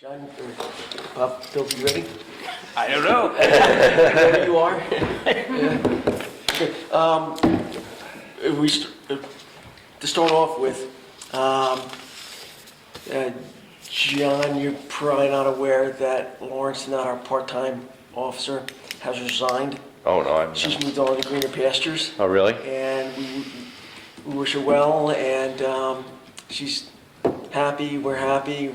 John, or Bob, Bill, you ready? I don't know. There you are. Yeah. Okay. To start off with, John, you're probably not aware that Lawrence, not our part-time officer, has resigned. Oh, no, I'm She's not. moved on to greener pastures. Oh, really? And we wish her well, and she's happy, we're happy.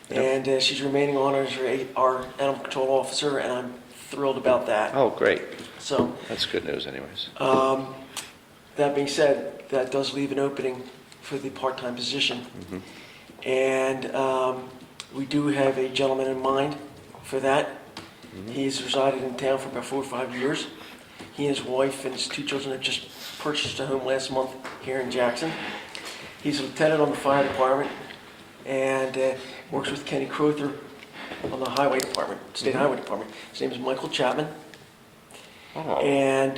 Yep. And she's remaining on as our animal control officer, and I'm thrilled about that. Oh, great. So, That's good news anyways. that being said, that does leave an opening for the part-time position. Mm-hmm. And we do have a gentleman in mind for that. Mm-hmm. He's resided in town for about 4 or 5 years. He and his wife and his 2 children have just purchased a home last month here in Jackson. He's a lieutenant on the fire department and works with Kenny Crowther on the highway department, state highway department. His name is Michael Chapman. Oh. And,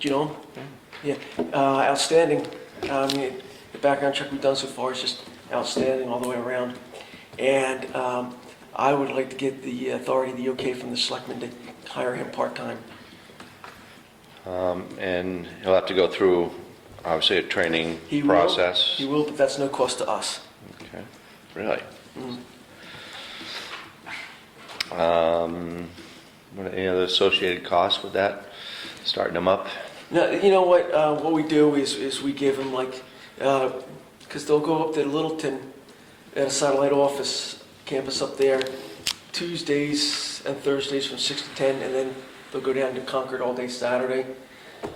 you know him? Yeah. Outstanding. The background check we've done so far is just outstanding all the way around. And I would like to get the authority, the okay from the selectmen to hire him part-time. And he'll have to go through, obviously, a training He process. He will, but that's no cost to us. Okay, really? Mm. Any other associated costs with that, starting them up? Now, you know what we do is we give them like, because they'll go up to Littleton at a satellite office campus up there Tuesdays and Thursdays from 6 to 10, and then they'll go down to Concord all day Saturday.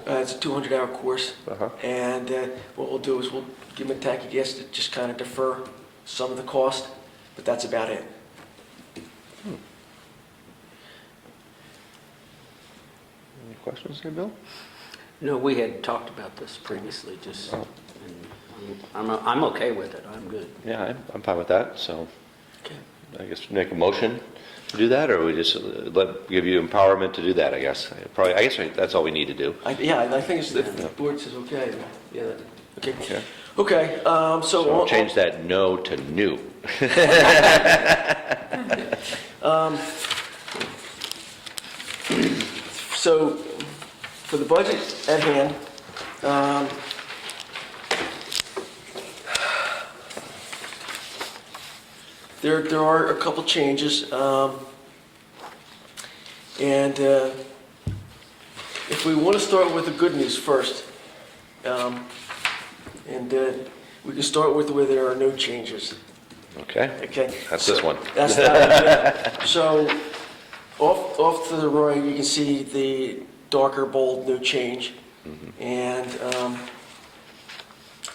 It's a 200-hour course. Uh-huh. And what we'll do is we'll give them a tank of gas to just kind of defer some of the cost, but that's about it. Any questions there, Bill? No, we had talked about this previously, just, Oh. and I'm okay with it, I'm good. Yeah, I'm fine with that, so Okay. I guess make a motion to do that, or we just give you empowerment to do that, I guess. I guess that's all we need to do. I think it's if the board says okay. Yeah. Okay. Okay. Okay. So I'll change that no to new. So, for the budget at hand, there are a couple changes, and if we want to start with the good news first, and we can start with where there are no changes. Okay, Okay. that's this one. That's that. Yeah. So, off to the right, you can see the darker bold, no change. Mm-hmm. And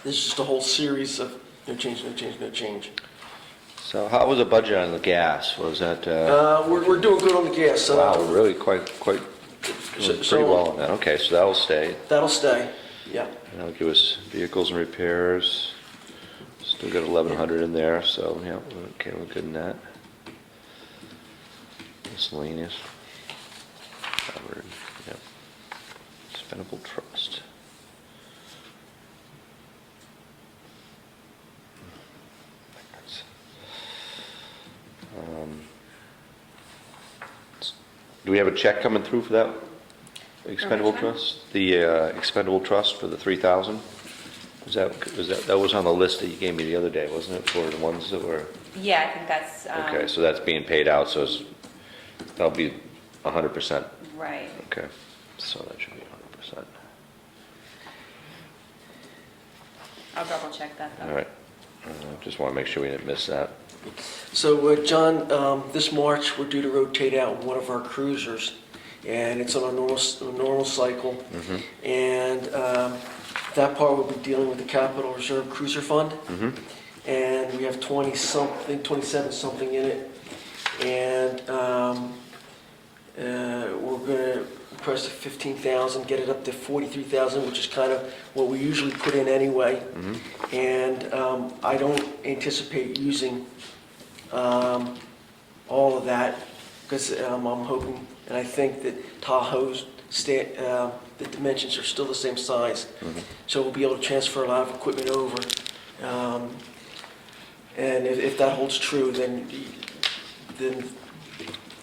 this is just a whole series of no change, no change, no change. So how was the budget on the gas? Was that, We're doing good on the gas. wow, really quite doing So- pretty well on that. Okay, so that'll stay. That'll stay, yeah. And that'll give us vehicles and repairs. Still got 1,100 in there, so, yeah, okay, we're good in that. Miscellaneous. Covered, yep. Spendable trust. Do we have a check coming through for that expendable trust? The expendable trust for the 3,000? That was on the list that you gave me the other day, wasn't it, for the ones that were? Yeah, I think that's, Okay, so that's being paid out, so that'll be 100%. right. Okay, so that should be 100%. I'll double check that though. All right, just want to make sure we didn't miss that. So, John, this March, we're due to rotate out one of our cruisers, and it's on a normal cycle. Mm-hmm. And that part will be dealing with the Capital Reserve Cruiser Fund. Mm-hmm. And we have 27-something in it. And we're going to request 15,000, get it up to 43,000, which is kind of what we usually put in anyway. Mm-hmm. And I don't anticipate using all of that, because I'm hoping, and I think that Tahoe's the dimensions are still the same size. Mm-hmm. So we'll be able to transfer a lot of equipment over. And if that holds true, then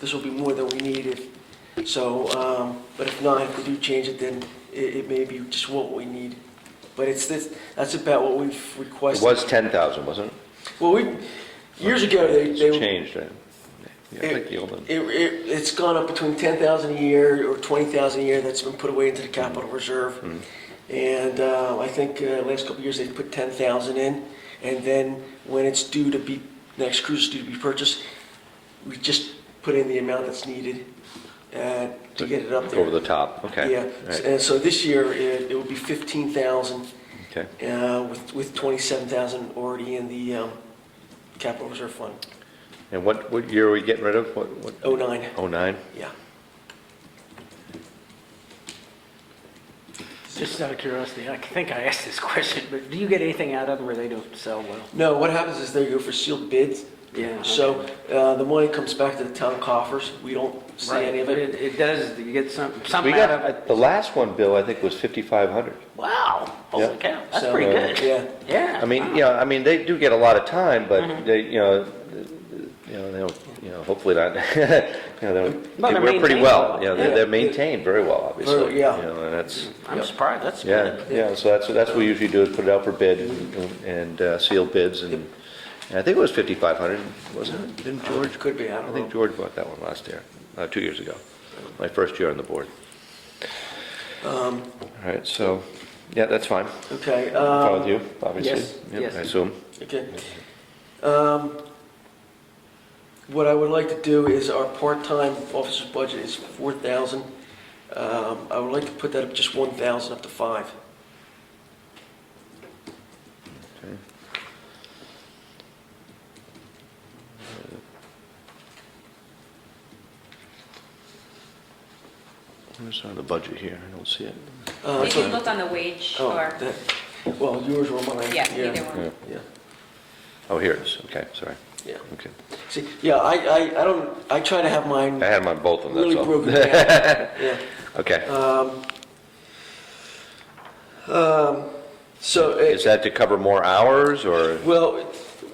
this will be more than we needed. So, but if not, if we do change it, then it may be just what we need. But that's about what we've It requested. was 10,000, wasn't it? Well, years ago, It's they changed, right? Yeah, I think the old one. it's gone up between 10,000 a year or 20,000 a year that's been put away into the capital reserve. And I think last couple of years, they've put 10,000 in. And then when it's due to be, next cruise is due to be purchased, we just put in the amount that's needed to get it up there. Over the top, okay. Yeah, Right. and so this year, it will be 15,000 Okay. with 27,000 already in the capital reserve fund. And what year are we getting rid of? What? 09, 09? yeah. just out of curiosity, I think I asked this question, but do you get anything out of them or they don't sell well? No, what happens is they go for sealed bids. Yeah. So the money comes back to the town coffers. We don't see Right, any of but it. it does, you get something We out of it. got, the last one, Bill, I think was 5,500. Wow, holy Yeah. cow, that's So, pretty good. Yeah. Yeah. I mean, wow. you know, I mean, they do get a lot of time, but Mm-hmm. they, they don't, hopefully not, they don't, Well, they they're work pretty maintained well. well. You know, Yeah. they're maintained very well, obviously. Very- yeah. You know, and that's, I'm surprised, that's yeah, good. yeah, so that's what we usually do, is put it out for bid and seal bids, and I think it was 5,500, wasn't it? Didn't George? Could be, I I don't think know. George bought that one last year, 2 years ago, my first year on the board. All right, so, yeah, that's fine. Okay. Fine with you, obviously? yes, Yep, yes. I assume. Okay. What I would like to do is our part-time officer's budget is 4,000. I would like to put that up just 1,000 up to 5. Okay. Where's the budget here? I don't see it. You it's can on- look on the wage oh, or, well, yours or mine. yeah, either one. Yeah. Yeah, Oh, here it is, okay, sorry, yeah. okay. See, yeah, I try to have mine I had them on both of them, really that's all. broken down. Yeah. Okay, So, is that to cover more hours, or? well,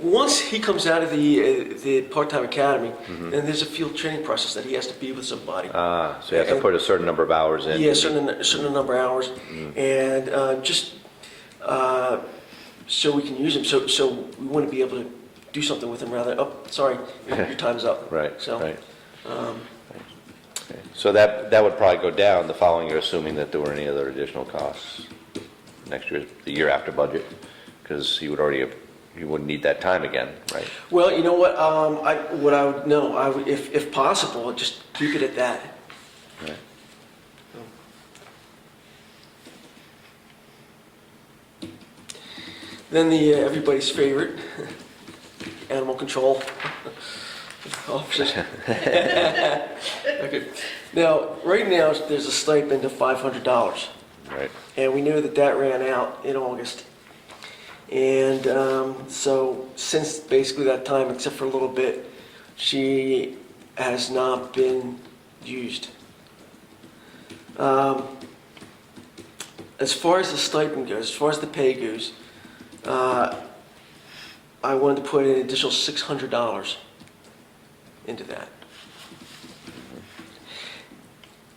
once he comes out of the part-time academy, Mm-hmm. then there's a field training process that he has to be with somebody. So you have to put a certain number of hours in? Yeah, certain number of hours, and just so we can use him. So we want to be able to do something with him rather. Oh, sorry, your time's up. Right, So, right. Okay. So that would probably go down the following year, assuming that there were any other additional costs next year, the year after budget, because he wouldn't need that time again, right? well, you know what? I would, if possible, just keep it at that. Right. Then the everybody's favorite, animal control officers. Okay. Now, right now, there's a stipend of $500, Right. and we knew that ran out in August. And so, since basically that time, except for a little bit, she has not been used. As far as the stipend goes, as far as the pay goes, I wanted to put an additional $600 into that.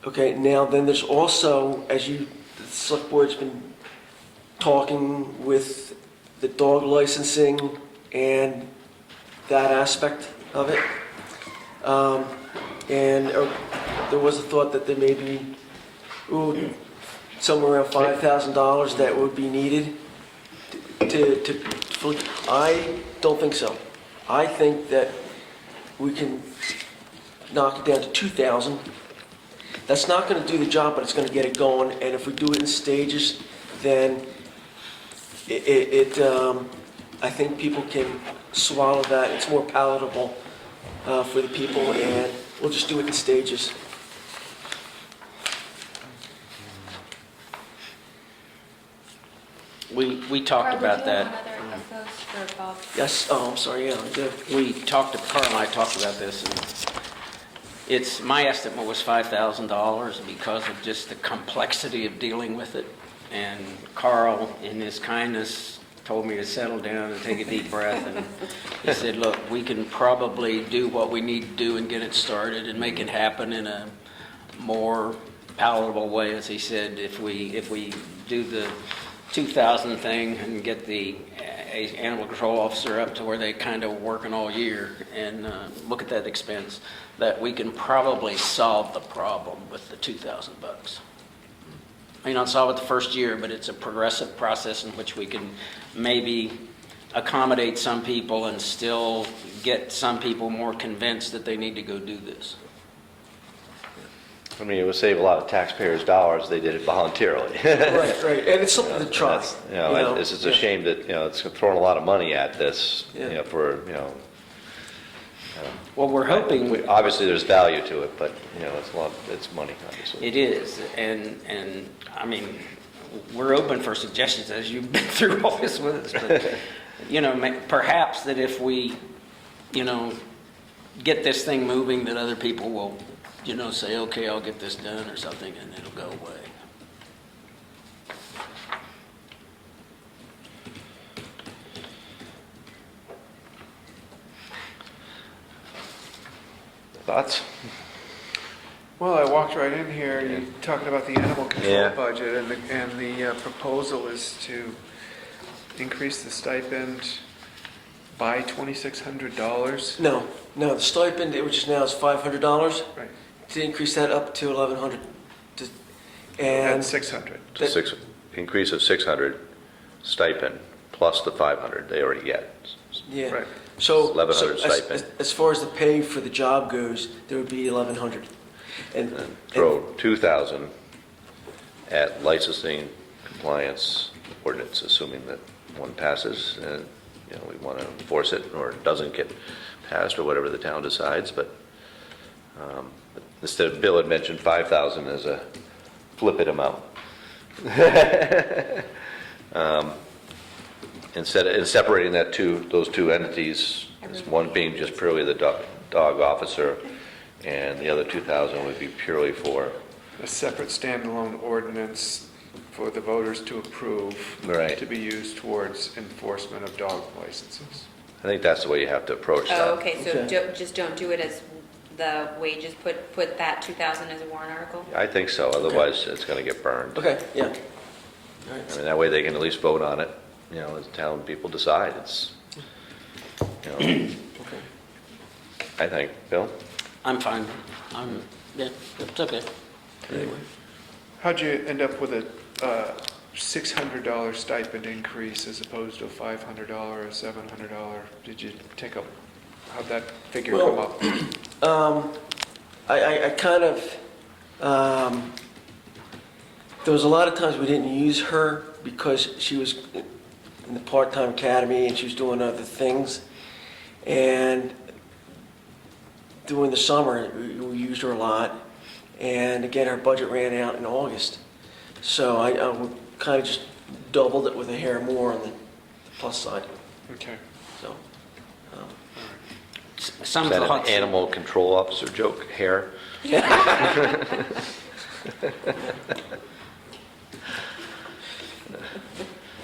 Okay, now then there's also, the select board's been talking with the dog licensing and that aspect of it. And there was a thought that there may be somewhere around $5,000 that would be needed I don't think so. I think that we can knock it down to 2,000. That's not going to do the job, but it's going to get it going. And if we do it in stages, then I think people can swallow that. It's more palatable for the people, and we'll just do it in stages. We talked about that. Carl, did you have one other of those for Bob? Yes, oh, I'm sorry, yeah, I did. Carl and I talked about this, and my estimate was $5,000 because of just the complexity of dealing with it. And Carl, in his kindness, told me to settle down and take a deep breath, and he said, look, we can probably do what we need to do and get it started and make it happen in a more palatable way, as he said, if we do the 2,000 thing and get the animal control officer up to where they kind of working all year and look at that expense, that we can probably solve the problem with the 2,000 bucks. May not solve it the first year, but it's a progressive process in which we can maybe accommodate some people and still get some people more convinced that they need to go do this. I mean, it would save a lot of taxpayers' dollars. They did it voluntarily. Right, right, and it's something to try. It's just a shame that, it's throwing a lot of money at this, Yeah. for, Well, we're hoping obviously there's value to it, but, it's a lot, it's money, obviously. it is, and I mean, we're open for suggestions as you've been through all this with us, but, perhaps that if we, get this thing moving, that other people will, say, okay, I'll get this done or something, and it'll go away. Thoughts? Well, I walked right in here, you're talking about the animal control Yeah. budget, and the proposal is to increase the stipend by $2,600. No, the stipend, which is now is $500, Right. to increase that up to $1,100. And And 600. Increase of 600 stipend plus the 500 they already get. yeah, Right. so 1,100 as- stipend. As far as the pay for the job goes, there would be 1,100. And Throw 2,000 at licensing compliance ordinance, assuming that one passes, and, we want to enforce it, or it doesn't get passed, or whatever the town decides, but instead, Bill had mentioned 5,000 as a flip it amount. Instead of separating those two entities, as one being just purely the dog officer, and the other 2,000 would be purely for, A separate standalone ordinance for the voters to approve. Right. To be used towards enforcement of dog licenses. I think that's the way you have to approach that. Oh, okay, so Okay. just don't do it as the wages, put that 2,000 as a warrant article? I think so, otherwise it's going to get burned. Okay, yeah. All I right. mean, that way they can at least vote on it, as town people decide. It's, Okay. I think, Bill? I'm fine. Yeah, it's okay. How'd you end up with a $600 stipend increase as opposed to a $500 or $700? Did you take up, how'd that figure come Well, up? I kind of, there was a lot of times we didn't use her because she was in the part-time academy and she was doing other things. And during the summer, we used her a lot. And again, our budget ran out in August. So I kind of just doubled it with a hair more on the plus side, Okay. so. Some Is that an thoughts. animal control officer joke, hair?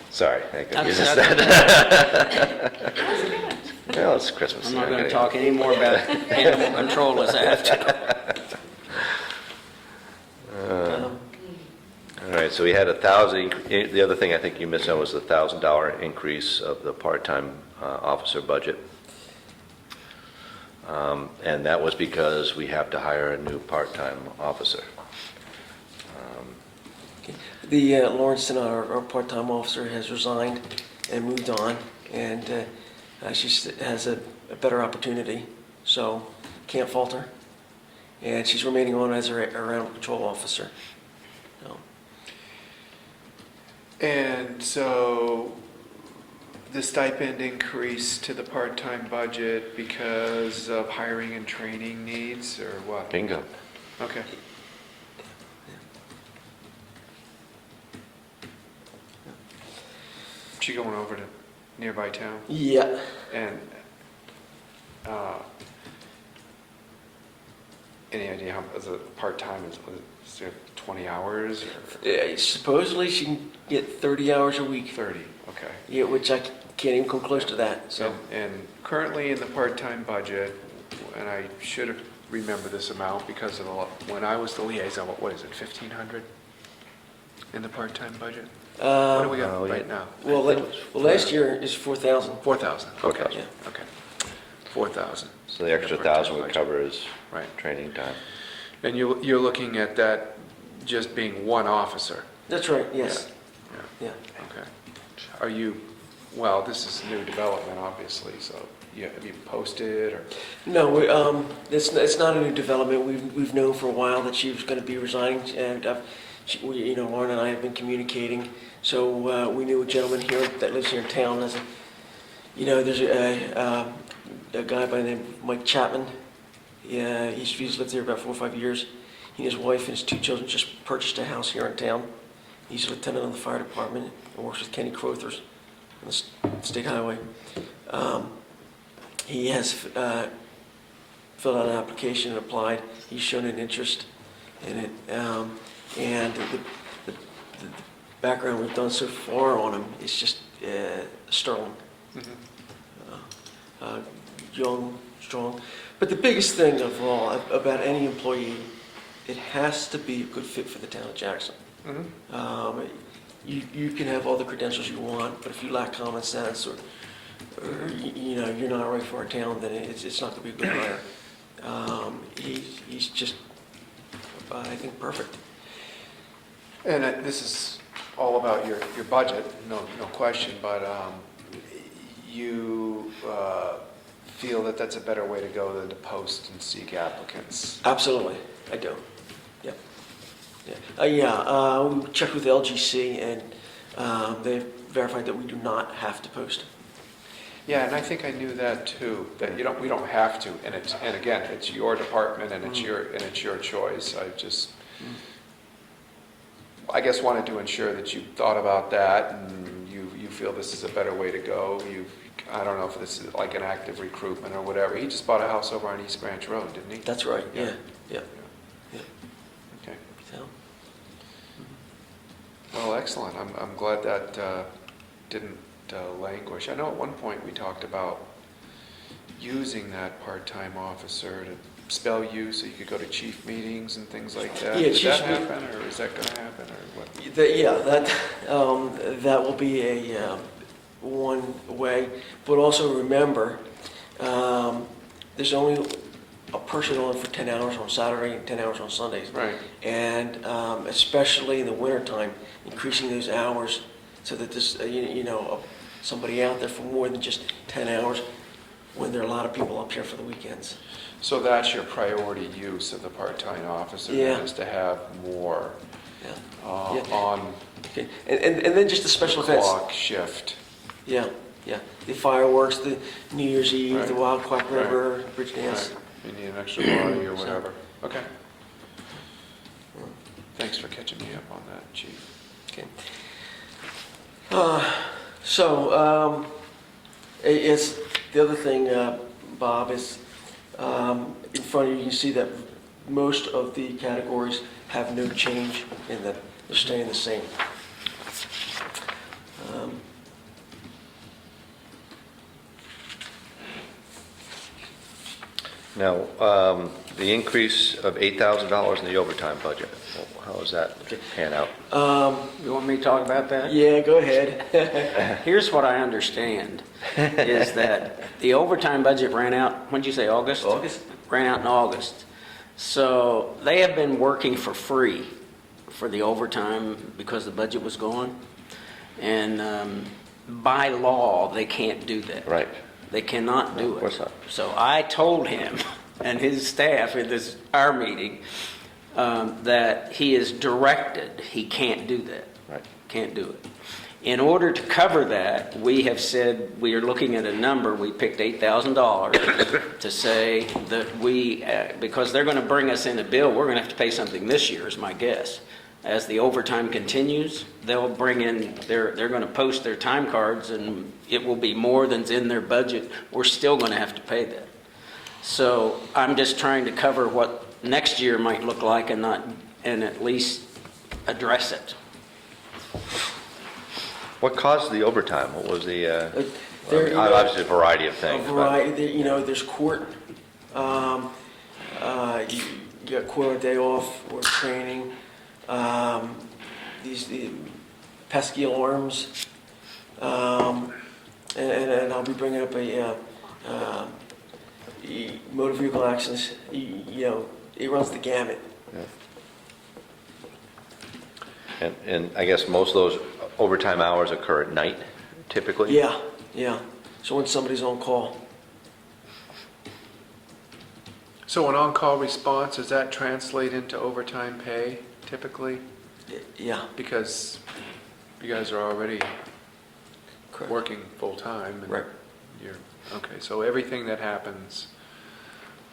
Sorry, I confused That's- that. Well, it's Christmas. I'm not going to talk any more about animal control as I have to. All right, so we had 1,000, the other thing I think you missed out was the $1,000 increase of the part-time officer budget. And that was because we have to hire a new part-time officer. The Lawrencetown, our part-time officer, has resigned and moved on, and she has a better opportunity, so can't fault her. And she's remaining on as our animal control officer. So, And so the stipend increase to the part-time budget because of hiring and training needs, or what? Bingo. Okay. She going over to nearby town, yeah, and any idea how, as a part-time, is it 20 hours or Supposedly she can get 30 hours a week, 30? Okay. yeah, which I can't even come close to that, so. And currently in the part-time budget, and I should have remembered this amount because of when I was the liaison, what is it, 1,500 in the part-time budget? What do we got well, right yeah. now? Well, last year is 4,000. 4,000. Okay. 4,000. Yeah. Okay. 4,000. So the extra in the part-time 1,000 would budget. cover his Right. training time. And you're looking at that just being one officer? That's right, yes, Yeah. yeah. Okay. Are you, well, this is new development, obviously, so have you posted or? No, it's not a new development. We've known for a while that she was going to be resigning, and Lauren and I have been communicating. So we knew a gentleman here that lives here in town. There's a guy by the name of Mike Chapman. Yeah, he's lived there about 4 or 5 years. He and his wife and his 2 children just purchased a house here in town. He's a lieutenant on the fire department and works with Kenny Crothers on the state highway. He has filled out an application and applied. He's shown an interest in it. And the background we've done so far on him is just sterling. Young, strong. But the biggest thing of all about any employee, it has to be a good fit for the town of Jackson. Mhm. You can have all the credentials you want, but if you lack common sense or you're not right for our town, then it's not going to be a good hire. He's just, I think, perfect. And this is all about your budget, no question, but you feel that that's a better way to go than to post and seek applicants? Absolutely, I do. We checked with LGC, and they verified that we do not have to post. Yeah, and I think I knew that too, that we don't have to, and again, it's your department and it's your choice. I guess wanted to ensure that you thought about that and you feel this is a better way to go. I don't know if this is like an active recruitment or whatever. He just bought a house over on East Branch Road, didn't he? That's right, yeah. Okay. So, Well, excellent. I'm glad that didn't languish. I know at one point we talked about using that part-time officer to spell you so you could go to chief meetings and things like that. Yeah, Did chief's that meet- happen, or is that going to happen, or what? that will be a one way. But also remember, there's only a person on for 10 hours on Saturday and 10 hours on Sundays. Right. And especially in the wintertime, increasing those hours so that there's, somebody out there for more than just 10 hours when there are a lot of people up here for the weekends. So that's your priority use of the part-time officer, Yeah. then, is to have more Yeah. on Okay. And then just the special events. clock shift. Yeah. The fireworks, the New Year's Eve, Right. the Wild Quack Right. River, bridge dance. Right. You need an extra body or whatever. Okay. Thanks for catching me up on that, Chief. Okay. It's the other thing, Bob, is in front of you, you see that most of the categories have no change in them. They're staying the same. Now, the increase of $8,000 in the overtime budget, how does that pan out? You want me to talk about that? Yeah, go ahead. Here's what I understand, is that the overtime budget ran out, when did you say, August? August. Ran out in August. So they have been working for free for the overtime because the budget was gone. And by law, they can't do that. Right. They cannot do Of course it. not. So I told him and his staff at our meeting that he is directed, he can't do that. Right. Can't do it. In order to cover that, we have said we are looking at a number. We picked $8,000 to say that because they're going to bring us in a bill, we're going to have to pay something this year, is my guess. As the overtime continues, they'll bring in, they're going to post their time cards, and it will be more than's in their budget. We're still going to have to pay that. So I'm just trying to cover what next year might look like and at least address it. What caused the overtime? What was the, There, you know, obviously a variety of a things. but- variety, there's court, you got court on a day off, or training, the pesky alarms, and I'll be bringing up motor vehicle accidents, it runs the gamut. And I guess most of those overtime hours occur at night, typically? Yeah. So when somebody's on call. So an on-call response, does that translate into overtime pay typically? Yeah, Because you guys are already correct. working full-time. and Right. Okay, so everything that happens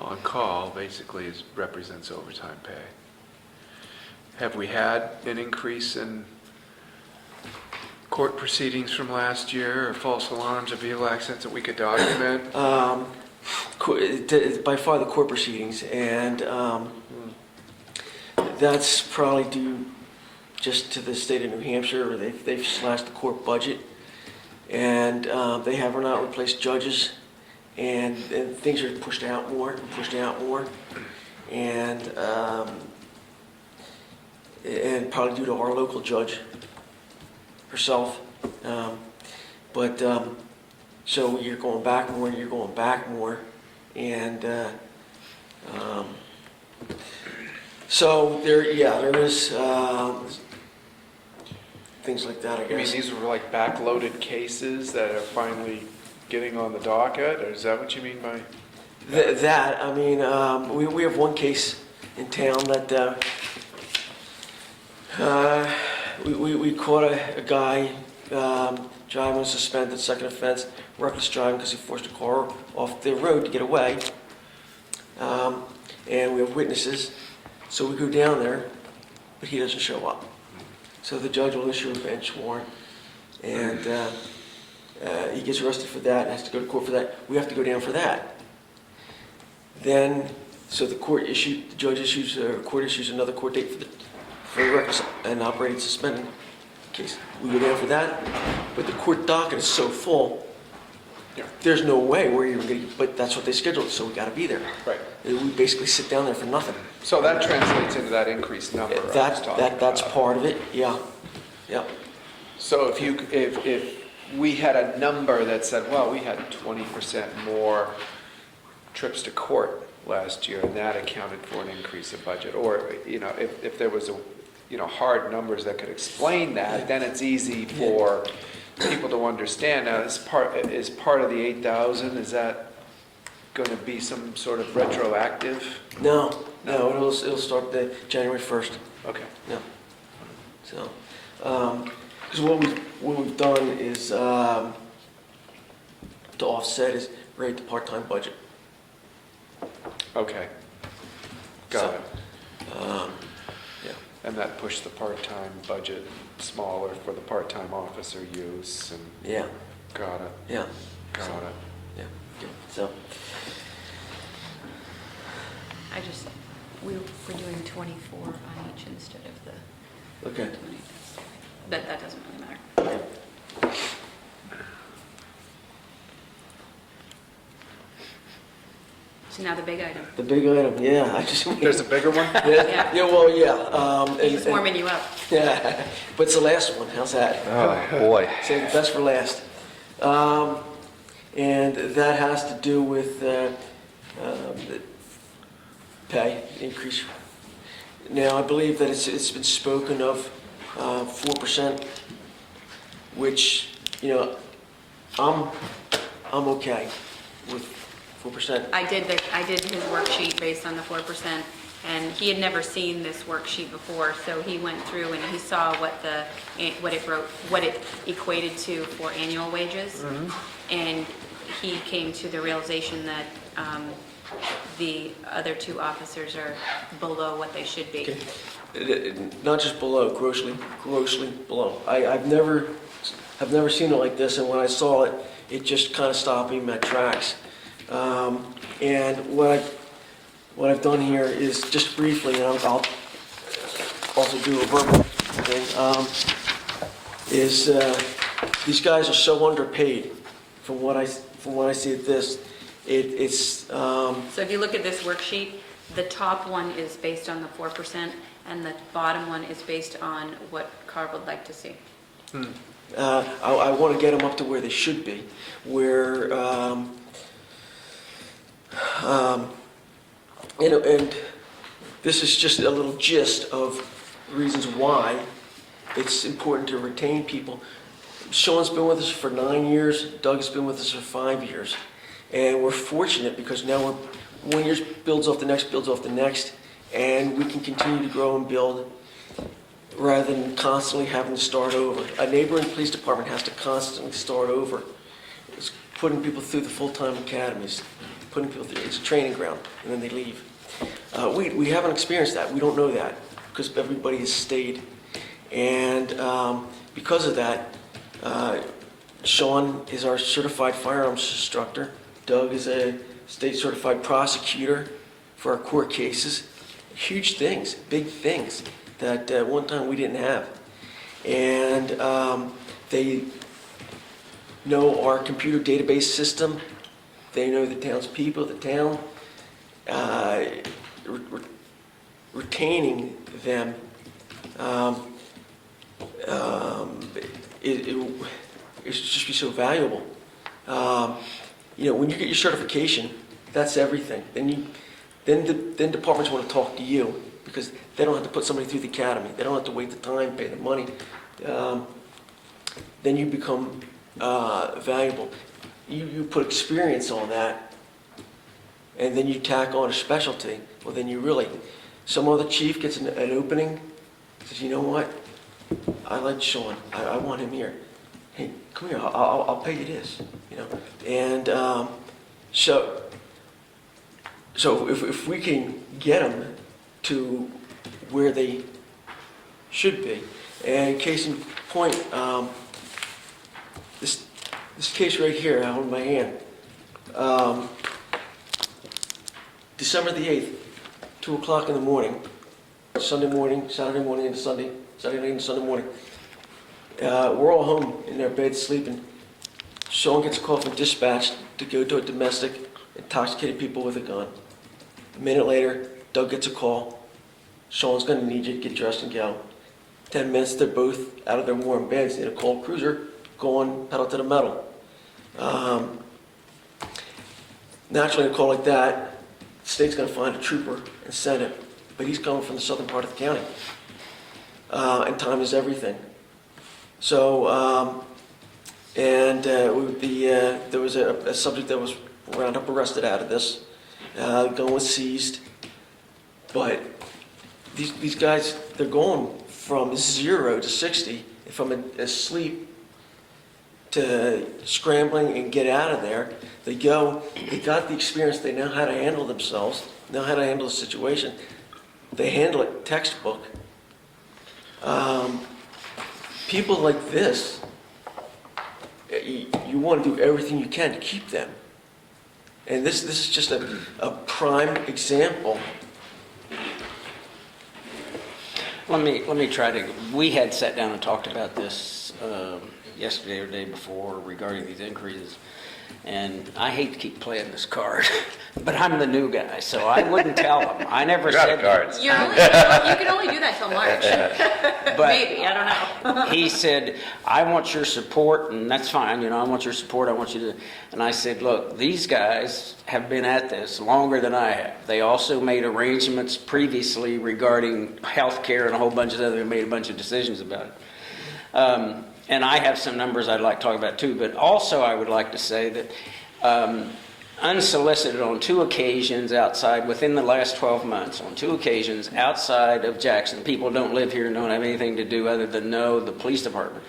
on call basically represents overtime pay. Have we had an increase in court proceedings from last year, or false alarms or vehicle accidents that we could document? By far the court proceedings, and that's probably due just to the state of New Hampshire, where they've slashed the court budget, and they have not replaced judges, and things are pushed out more, and probably due to our local judge herself. So you're going back more, and so there is things like that, I I mean, guess. these were like backloaded cases that are finally getting on the docket, or is that what you mean by? We have one case in town that we caught a guy driving a suspended second offense, reckless driving, because he forced a car off the road to get away. And we have witnesses, so we go down there, but he doesn't show up. So the judge will issue a bench warrant, and he gets arrested for that and has to go to court for that. We have to go down for that. Then, so the court issues another court date for the reckless and operating suspended case. We go down for that, but the court docket is so full, Yeah. there's no way we're even going to, but that's what they scheduled, so we got to be there. Right. We basically sit down there for nothing. So that translates into that increased number I was talking That's about. part of it, yeah. So if we had a number that said, well, we had 20% more trips to court last year, and that accounted for an increase in budget, or, if there was hard numbers that could explain that, then it's easy for people to understand. Now, is part of the 8,000, is that going to be some sort of retroactive? No, it'll start the January 1st. Okay. No. So, because what we've done is to offset is rate the part-time budget. Okay. Got it. Yeah. And that pushed the part-time budget smaller for the part-time officer use, and Yeah. got it, Yeah. got it. Yeah. So. We're doing 24 on each instead of the Okay. 20. But that doesn't really matter. So now the big item. The big item, yeah. There's a bigger one? Yeah. He's warming you up. Yeah, but it's the last one. How's that? Oh, boy. Save the best for last. And that has to do with the pay increase. Now, I believe that it's been spoken of 4%, which, I'm okay with 4%. I did his worksheet based on the 4%, and he had never seen this worksheet before, so he went through and he saw what it equated to for annual wages, and he came to the realization that the other two officers are below what they should be. Okay. Not just below, grossly below. I've never seen it like this, and when I saw it, it just kind of stopped me in my tracks. And what I've done here is just briefly, and I'll also do a verbal thing, is these guys are so underpaid from what I see at this. It's So if you look at this worksheet, the top one is based on the 4%, and the bottom one is based on what Carl would like to see. I want to get them up to where they should be, where, and this is just a little gist of reasons why it's important to retain people. Sean's been with us for 9 years, Doug has been with us for 5 years, and we're fortunate because now we're 1 year builds off the next, and we can continue to grow and build rather than constantly having to start over. A neighboring police department has to constantly start over. It's putting people through the full-time academies, putting people through, it's a training ground, and then they leave. We haven't experienced that. We don't know that because everybody has stayed. And because of that, Sean is our certified firearms instructor. Doug is a state certified prosecutor for our court cases. Huge things, big things that at one time we didn't have. And they know our computer database system. They know the town's people, the town. Retaining them it's just be so valuable. When you get your certification, that's everything. Then departments want to talk to you because they don't have to put somebody through the academy. They don't have to wait the time, pay the money. Then you become valuable. You put experience on that, and then you tack on a specialty. Well, then you really, some other chief gets an opening, says, you know what? I like Sean. I want him here. Hey, come here. I'll pay you this. And so if we can get them to where they should be, and case in point, this case right here, I hold in my hand, December the 8th, 2 o'clock in the morning, Saturday morning into Sunday, Saturday night into Sunday morning. We're all home in our beds sleeping. Sean gets a call from dispatch to go to a domestic, intoxicated people with a gun. A minute later, Doug gets a call. Sean's going to need you to get dressed and go. 10 minutes, they're both out of their warm beds in a cold cruiser, going pedal to the metal. Naturally, in a call like that, the state's going to find a trooper and send it. But he's coming from the southern part of the county. And time is everything. So, there was a subject that was round up arrested out of this. The gun was seized. But these guys, they're going from 0 to 60, from asleep to scrambling and get out of there. They got the experience, they know how to handle themselves, know how to handle the situation. They handle it textbook. People like this, you want to do everything you can to keep them. And this is just a prime example. Let me try to, we had sat down and talked about this yesterday or the day before regarding these increases. And I hate to keep playing this card, but I'm the new guy, so I wouldn't tell him. I never said cards. You can only do that till March. But maybe, I don't know. he said, I want your support, and that's fine, I want your support, I want you to, and I said, look, these guys have been at this longer than I have. They also made arrangements previously regarding health care and a whole bunch of other, they made a bunch of decisions about it. And I have some numbers I'd like to talk about too, but also I would like to say that unsolicited on 2 occasions outside, within the last 12 months, on 2 occasions outside of Jackson, people don't live here and don't have anything to do other than know the police department.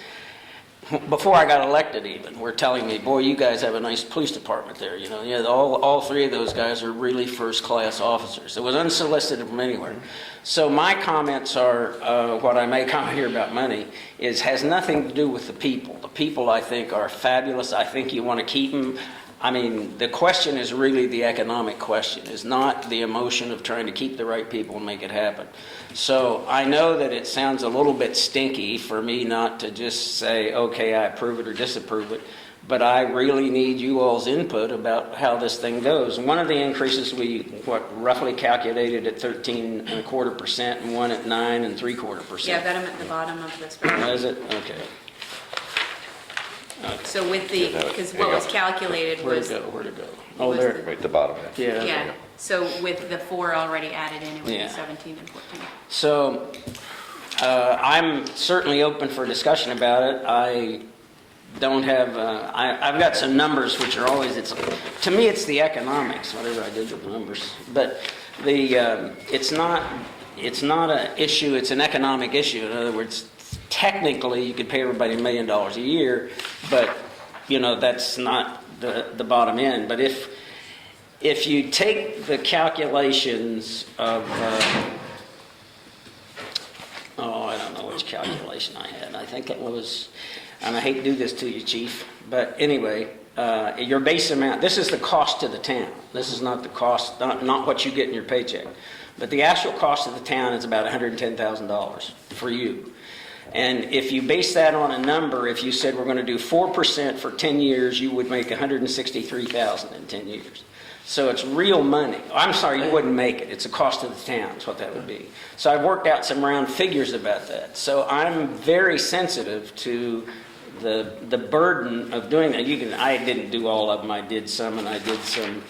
Before I got elected even, were telling me, boy, you guys have a nice police department there. All 3 of those guys are really first-class officers. It was unsolicited from anywhere. So my comments are, what I may comment here about money, has nothing to do with the people. The people, I think, are fabulous. I think you want to keep them. I mean, the question is really the economic question, is not the emotion of trying to keep the right people and make it happen. So I know that it sounds a little bit stinky for me not to just say, okay, I approve it or disapprove it, but I really need you all's input about how this thing goes. And one of the increases we, roughly calculated at 13.25% and one at 9.75%. Yeah, I've got them at the bottom of the spreadsheet. Is it? Okay. So with the, because what was calculated Where'd was, it go? Where'd it go? Oh, was there. the- Right at the bottom. Yeah. yeah, so with the 4 already added in, it would Yeah. be 17 and 14. So I'm certainly open for discussion about it. I don't have, I've got some numbers which are always, to me, it's the economics, whatever I did with the numbers. But it's not an issue, it's an economic issue. In other words, technically, you could pay everybody $1 million a year, but, that's not the bottom end. But if you take the calculations of, I don't know which calculation I had. I think it was, and I hate to do this to you, Chief, but anyway, your base amount, this is the cost to the town. This is not the cost, not what you get in your paycheck. But the actual cost of the town is about $110,000 for you. And if you base that on a number, if you said we're going to do 4% for 10 years, you would make $163,000 in 10 years. So it's real money. I'm sorry, you wouldn't make it. It's a cost to the town, is what that would be. So I've worked out some round figures about that. So I'm very sensitive to the burden of doing that. I didn't do all of them. I did some, and I did some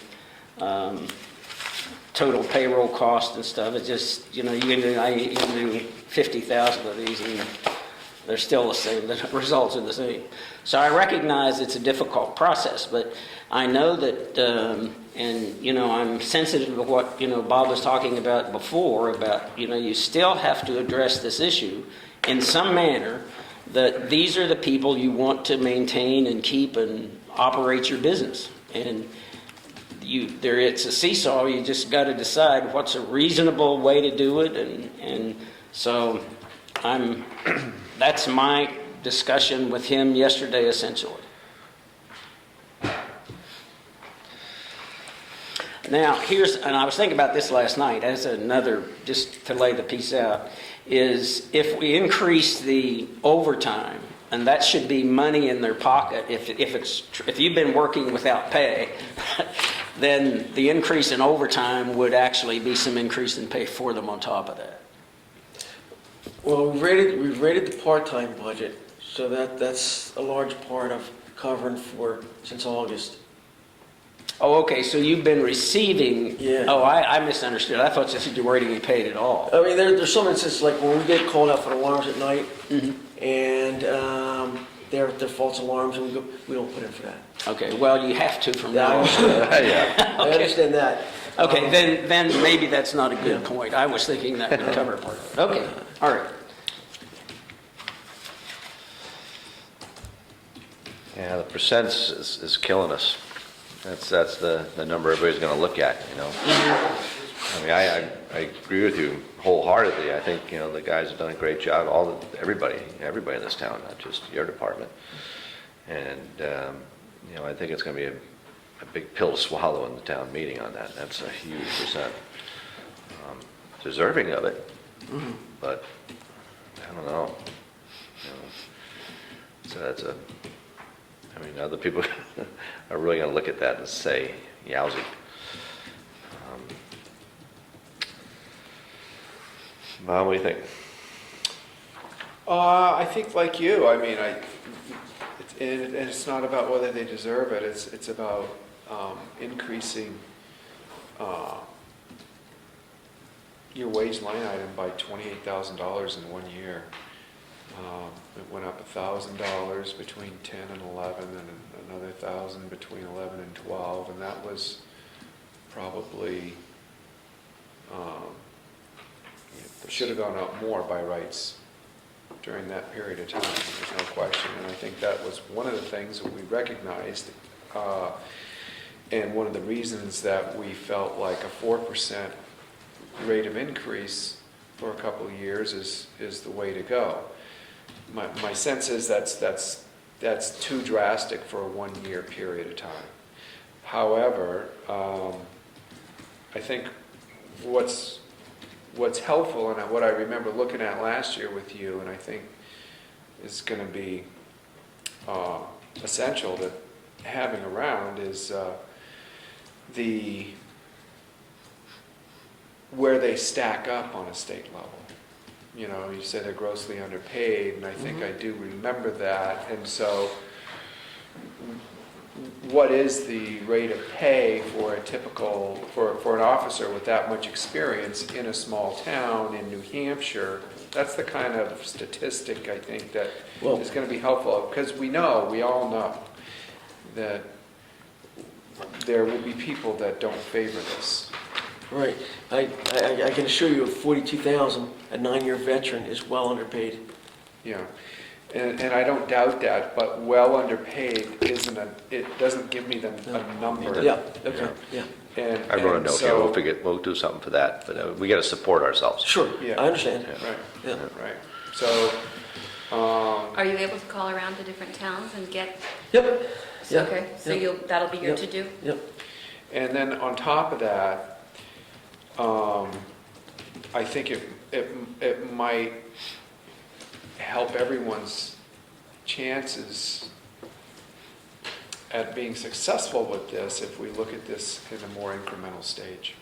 total payroll cost and stuff. It's just, you can do 50,000 of these, and they're still the same. The results are the same. So I recognize it's a difficult process, but I know that, I'm sensitive to what, Bob was talking about before, about, you still have to address this issue in some manner, that these are the people you want to maintain and keep and operate your business. And it's a seesaw. You just got to decide what's a reasonable way to do it, and so that's my discussion with him yesterday, essentially. Now, and I was thinking about this last night as another, just to lay the piece out, is if we increase the overtime, and that should be money in their pocket, if you've been working without pay, then the increase in overtime would actually be some increase in pay for them on top of that. Well, we've rated the part-time budget, so that's a large part of covering since August. Oh, okay, so you've been receiving... Yeah. Oh, I misunderstood. I thought you said you weren't even paid at all. I mean, there's some instances, like when we get called out for alarms at night, and they're false alarms, and we don't put in for that. Okay, well, you have to from Yeah, now I on. understand. Yeah. I understand that. Okay, then maybe that's not a good point. I was thinking that would cover part of it. Okay, all right. Yeah, the percents is killing us. That's the number everybody's going to look at, I mean, I agree with you wholeheartedly. I think, the guys have done a great job, everybody in this town, not just your department. And, I think it's going to be a big pill to swallow in the town meeting on that. That's a huge percent. Deserving of it, but I don't know. So other people are really going to look at that and say, yowzy. Bob, what do you think? I think like you, I mean, and it's not about whether they deserve it, it's about increasing your wage line item by $28,000 in 1 year. It went up $1,000 between 10 and 11, and another 1,000 between 11 and 12, and that was probably should have gone up more by rights during that period of time. There's no question, and I think that was one of the things that we recognized, and one of the reasons that we felt like a 4% rate of increase for a couple of years is the way to go. My sense is that's too drastic for a 1 year period of time. However, I think what's helpful, and what I remember looking at last year with you, and I think is going to be essential to having around, is where they stack up on a state level. You know, you said they're grossly underpaid, and I think I do remember that. And so, what is the rate of pay for a typical, for an officer with that much experience in a small town in New Hampshire? That's the kind of statistic I think that is going to be helpful, because we all know that there will be people that don't favor this. Right. I can assure you, 42,000, a 9-year veteran is well underpaid. Yeah, and I don't doubt that, but well underpaid it doesn't give me a number. Yeah, okay, yeah. I wrote a note here, we'll do something for that, but we got to support ourselves. Sure, Yeah. I understand. Right, Yeah. right. So, Are you able to call around to different towns and get, Yep. Yeah. okay, so Yep. that'll be your Yep. to-do? Yep. and then on top of that, I think it might help everyone's chances at being successful with this if we look at this in a more incremental stage.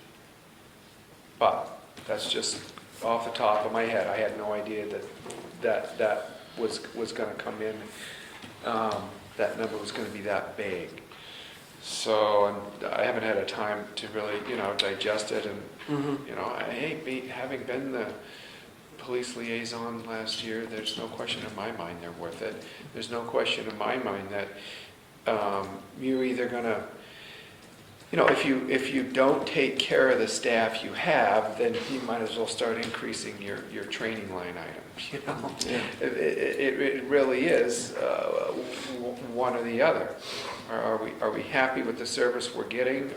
But that's just off the top of my head. I had no idea that was going to come in. That number was going to be that big. So, and I haven't had a time to really, digest it. And, having been the police liaison last year, there's no question in my mind they're worth it. There's no question in my mind that you're either going to, if you don't take care of the staff you have, then you might as well start increasing your training line items. Yeah. It really is one or the other. Are we happy with the service we're getting?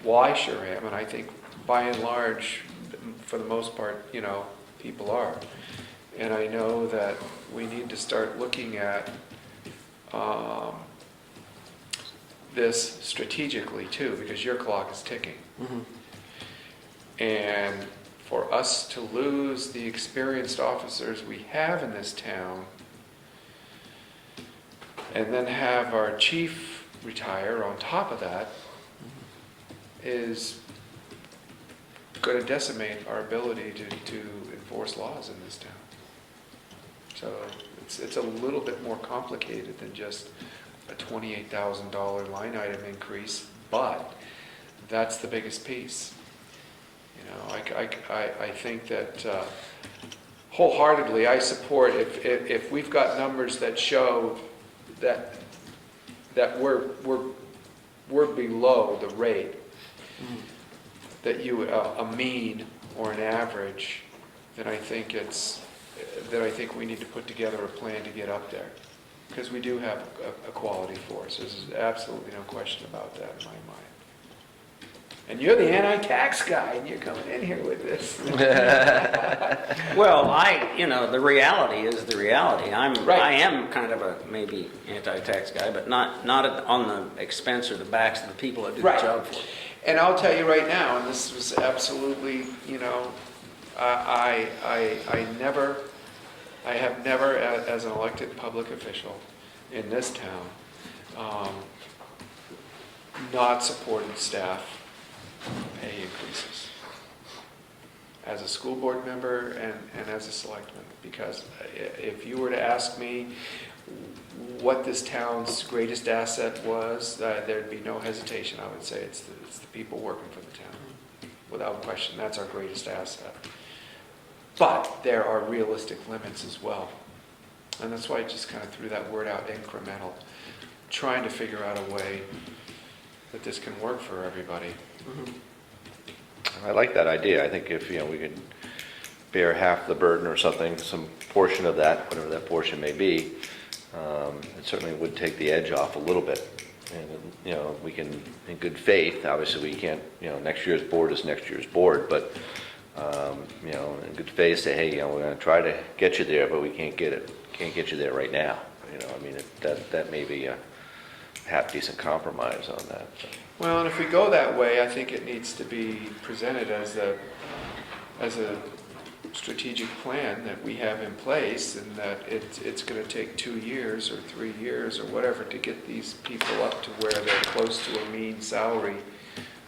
Well, I sure am, and I think by and large, for the most part, people are. And I know that we need to start looking at this strategically too, because your clock is ticking. And for us to lose the experienced officers we have in this town, and then have our chief retire on top of that, is going to decimate our ability to enforce laws in this town. So it's a little bit more complicated than just a $28,000 line item increase, but that's the biggest piece. I think that wholeheartedly I support if we've got numbers that show that we're below the rate that a mean or an average, then I think we need to put together a plan to get up there, because we do have a quality force. There's absolutely no question about that in my mind. And you're the anti-tax guy, and you're coming in here with this. Well, the reality is the reality. Right. I am kind of a maybe anti-tax guy, but not on the expense or the backs of the people that do Right. the job for. And I'll tell you right now, and this was absolutely, I have never, as an elected public official in this town, not supported staff pay increases. As a school board member and as a selectman, because if you were to ask me what this town's greatest asset was, there'd be no hesitation. I would say it's the people working for the town. Without question, that's our greatest asset. But there are realistic limits as well. And that's why I just kind of threw that word out, incremental. Trying to figure out a way that this can work for everybody. I like that idea. I think if, we could bear half the burden or something, some portion of that, whatever that portion may be, it certainly would take the edge off a little bit. And, we can, in good faith, obviously we can't, next year's board is next year's board, but, in good faith say, hey, we're going to try to get you there, but we can't get you there right now. That may be half decent compromise on that. Well, and if we go that way, I think it needs to be presented as a strategic plan that we have in place, and that it's going to take 2 years or 3 years or whatever to get these people up to where they're close to a mean salary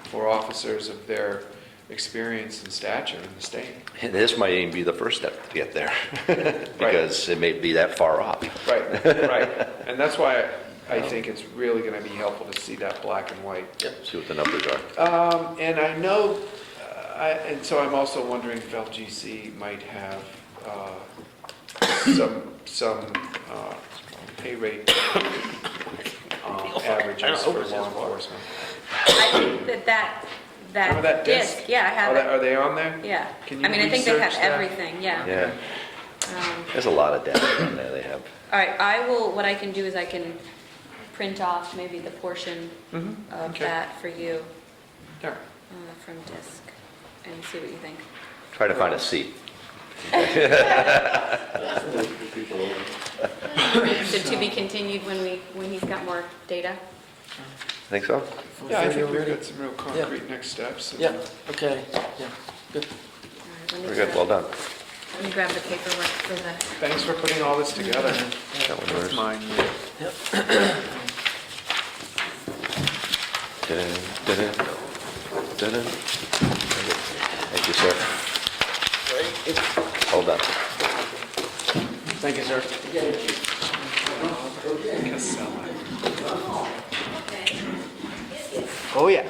for officers of their experience and stature in the state. And this might even be the first step to get there, because it may be that far off. Right, right. And that's why I think it's really going to be helpful to see that black and white. Yep. See what the numbers are. And I know, and so I'm also wondering if LGC might have some pay rate averages for law enforcement. I think that Remember that disc? yeah, I have it. Are they on there? Yeah. Can you I mean, I think they have research that? everything, yeah. Yeah, there's a lot of data on there they have. All right, what I can do is I can print off maybe the portion of Okay. that for you Yeah. from DISC and see what you think. Try to find a seat. So to be continued when he's got more data? Think so? Yeah, I think You're we've ready? got some real concrete next steps. Yeah, okay, yeah, good. All right, let me Very good, grab- well done. Let me grab the paperwork for the, Thanks for putting all this together. That one That's yours. mine, yeah. Yep. Dun-dun, dun-dun, dun-dun. Thank you, sir. Hold on. Thank you, sir. Oh, yeah.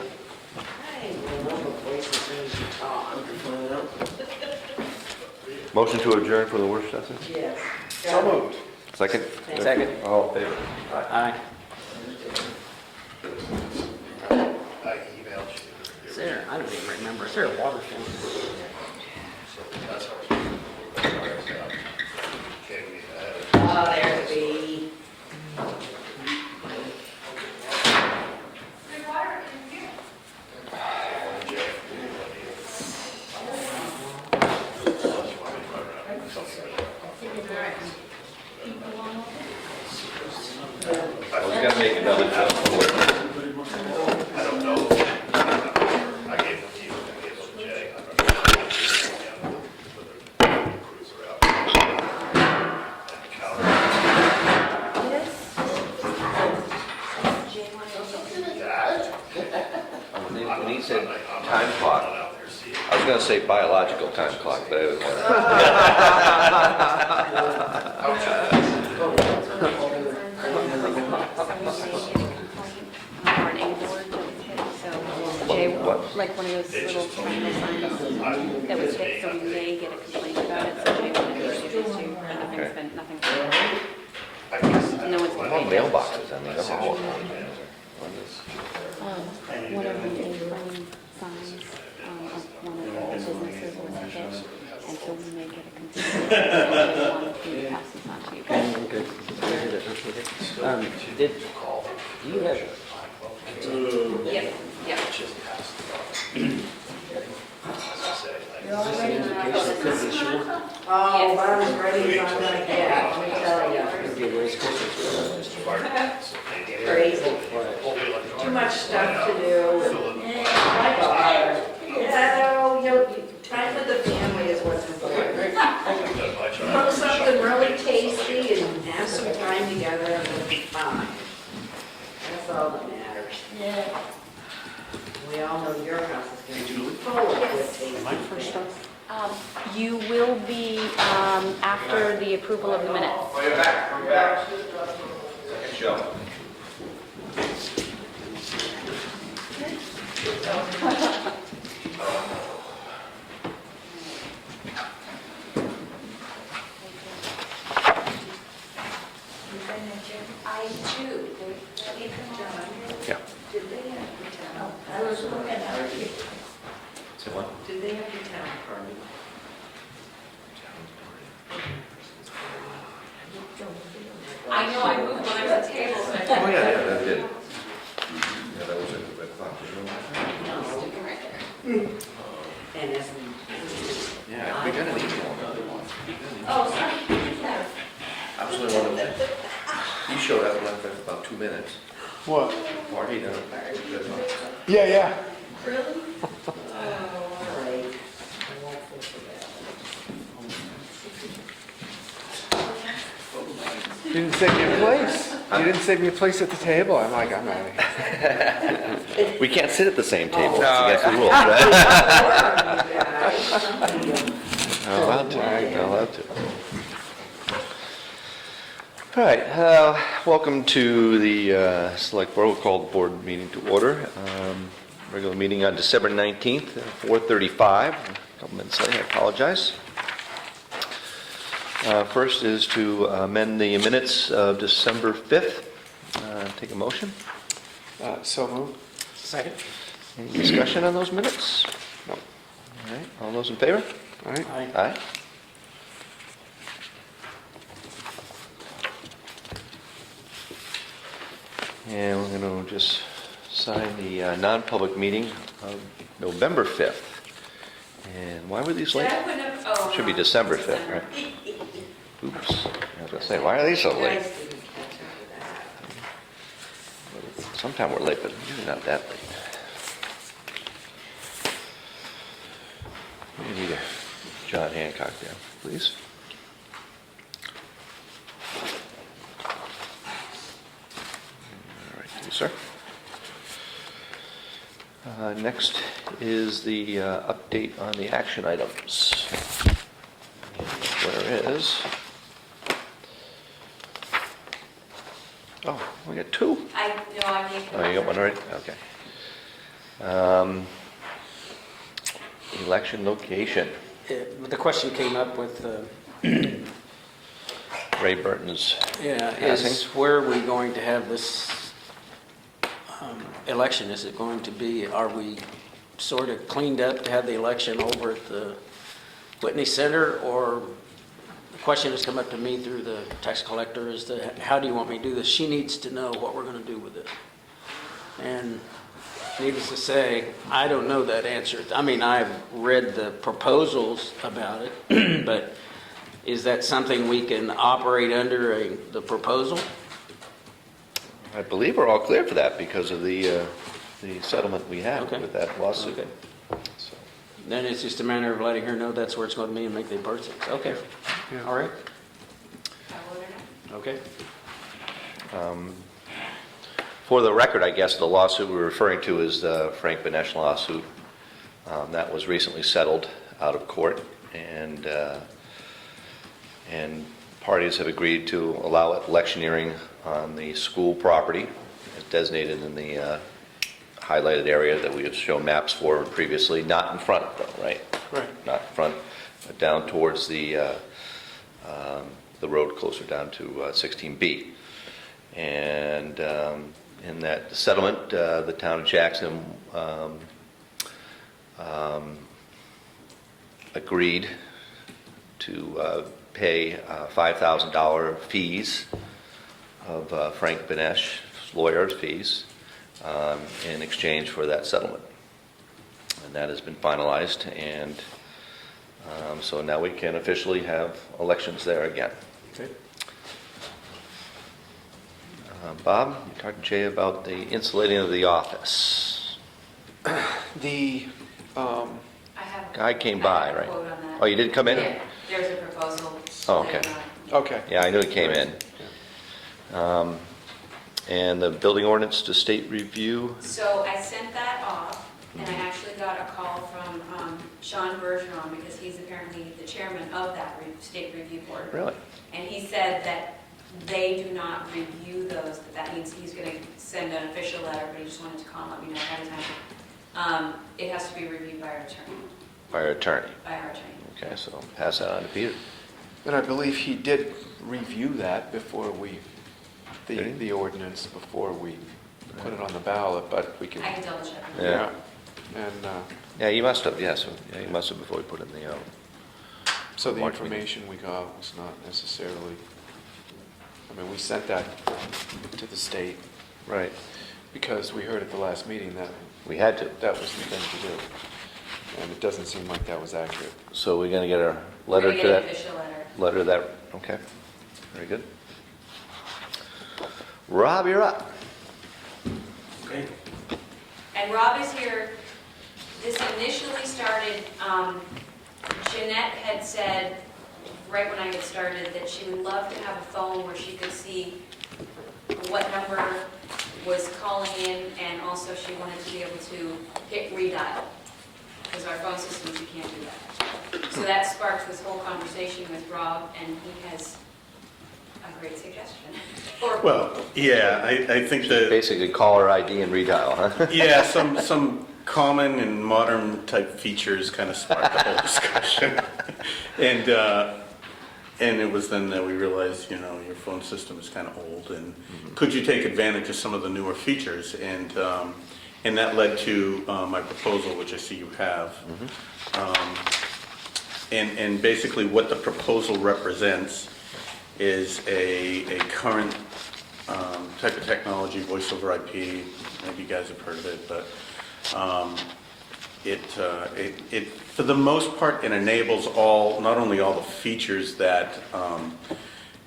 Motion to adjourn for the work session? Yes. So moved. Second? Second. All in favor? Aye. Is there, I don't even remember, is there a water fountain? Oh, there's the baby. Well, we gotta make another jump. When he said time clock, I was gonna say biological time clock, but I didn't want or an A-board, so Jay, What? like one of those little triangle signs that was hit, so we may get a complaint about it, so Jay wanted to introduce you, but nothing's been, nothing's been, no one's What been. about mailboxes? I mean, they're all. One of the A-frame signs of one of the businesses was hit, and so we may get a complaint. So Jay wanted to pass this on to you guys. Good. Did, do you have, Yep, yep. Oh, if I was ready, I'm gonna get, let me tell you. Crazy. Too much stuff to do. My God. Yeah, you know, time with the family is what's important. Cook something really tasty and have some time together and it'll be fine. That's all that matters. Yeah. We all know your house is gonna be full of good tasty stuff. You will be after the approval of the minutes. Oh, you're back, come back. Second show. I do. Yeah. Did they have the town? I was looking at it. Say what? Did they have the town party? I know, I moved one of the tables. Oh, yeah, that did. Yeah, that was it, red clock. Sticking right there. And as Yeah, we got an email. oh, sorry. I was the one that, you showed up and left after about 2 minutes. What? Marty, no. Yeah. Really? Oh, all right. I won't think about it. You didn't save me a place. You didn't save me a place at the table. I'm like, I'm out of here. We can't sit at the same table, it's No. against the rules, right? Guys. Not allowed to, not allowed to. All right, welcome to the Select Board. We'll call the board meeting to order. Regular meeting on December 19th, 4:35. A couple minutes late, I apologize. First is to amend the minutes of December 5th. Take a motion. So moved. Second? Any discussion on those minutes? No. All right, all those in favor? All right. Aye. Aye. And we're going to just sign the non-public meeting of November 5th. And why were these late? Did I put up, oh. Should be no, December 5th, right? Oops. I was going to say, why are these so late? Guys didn't catch up with that. Sometime we're late, but usually not that late. We need a John Hancock there, please. All right, thank you, sir. Next is the update on the action items. Where is? Oh, we got two. I made. Oh, you got one already? Okay. Election location. The question came up with, Ray Burton's yeah, passing. is where are we going to have this election? Is it going to be, are we sort of cleaned up to have the election over at the Whitney Center? Or the question has come up to me through the tax collector is how do you want me to do this? She needs to know what we're going to do with it. And needless to say, I don't know that answer. I mean, I've read the proposals about it, but is that something we can operate under the proposal? I believe we're all clear for that because of the settlement we had Okay. with that lawsuit. Okay. So, Then it's just a matter of letting her know that's where it's going to be and make the purchase. Okay. Yeah. All right. Okay. For the record, I guess the lawsuit we're referring to is the Frank Benesch lawsuit. That was recently settled out of court, and parties have agreed to allow electioneering on the school property, as designated in the highlighted area that we have shown maps for previously. Not in front, though, right? Right. Not in front, but down towards the road closer down to 16B. And in that settlement, the town of Jackson agreed to pay $5,000 fees of Frank Benesch, lawyer's fees, in exchange for that settlement. And that has been finalized, and so now we can officially have elections there again. Okay. Bob, you talked to Jay about the insulating of the office. The, I have. Guy came by, I have a right? quote on that. Oh, you did come in? Yeah, there's a proposal. Oh, okay. later on. okay. Yeah, I knew he came in. And the building ordinance to state review. So I sent that off, and I actually got a call from Sean Bergeron, because he's apparently the chairman of that state review board. Really? And he said that they do not review those, but that means he's going to send an official letter, but he just wanted to call and let me know ahead of time. It has to be reviewed by our attorney, By our attorney. Okay, so pass that on to Peter. And I believe he did review that before Did he? the ordinance, before we put it on the ballot, but we can. I can double check. Yeah. And Yeah, you must have, yes, yeah, you must have before we put in the, so the March meeting. information we got was not necessarily, I mean, we sent that to the state right, because we heard at the last meeting that we had to. that was the thing to do. And it doesn't seem like that was accurate. So we're gonna get a letter We're to gonna get that? an official letter. Letter to that, okay, very good. Rob, you're up. Okay. And Rob is here. This initially started, Jeanette had said, right when I had started, that she would love to have a phone where she could see what number was calling in, and also she wanted to be able to hit redial. Because our phone systems, you can't do that. So that sparked this whole conversation with Rob, and he has a great suggestion. Or Well, yeah, I think that, Basically caller ID and redial, huh? yeah, some common and modern type features kind of sparked the whole discussion. And it was then that we realized, you know, your phone system is kind of old, and could you take advantage of some of the newer features? And that led to my proposal, which I see you have. And basically what the proposal represents is a current type of technology, voice over IP. Maybe you guys have heard of it, but it for the most part, it enables not only all the features that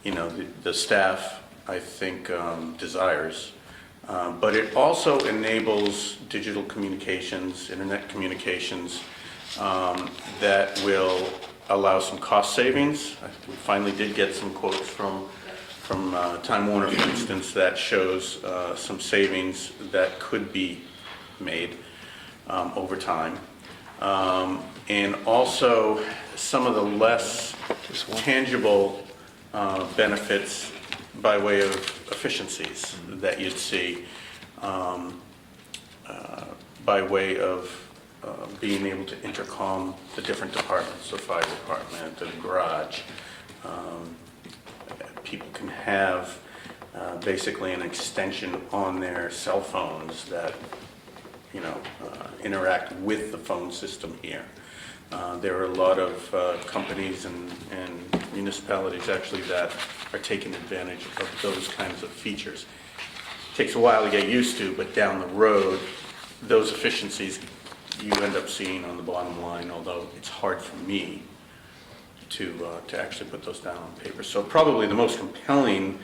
you know the staff, I think, desires, but it also enables digital communications, internet communications, that will allow some cost savings. We finally did get some quotes from Time Warner, for instance, that shows some savings that could be made over time. And also some of the less tangible benefits by way of efficiencies that you'd see by way of being able to intercom the different departments, the fire department, the garage. People can have basically an extension on their cell phones that, you know, interact with the phone system here. There are a lot of companies and municipalities actually that are taking advantage of those kinds of features. Takes a while to get used to, but down the road, those efficiencies you end up seeing on the bottom line, although it's hard for me to actually put those down on paper. So probably the most compelling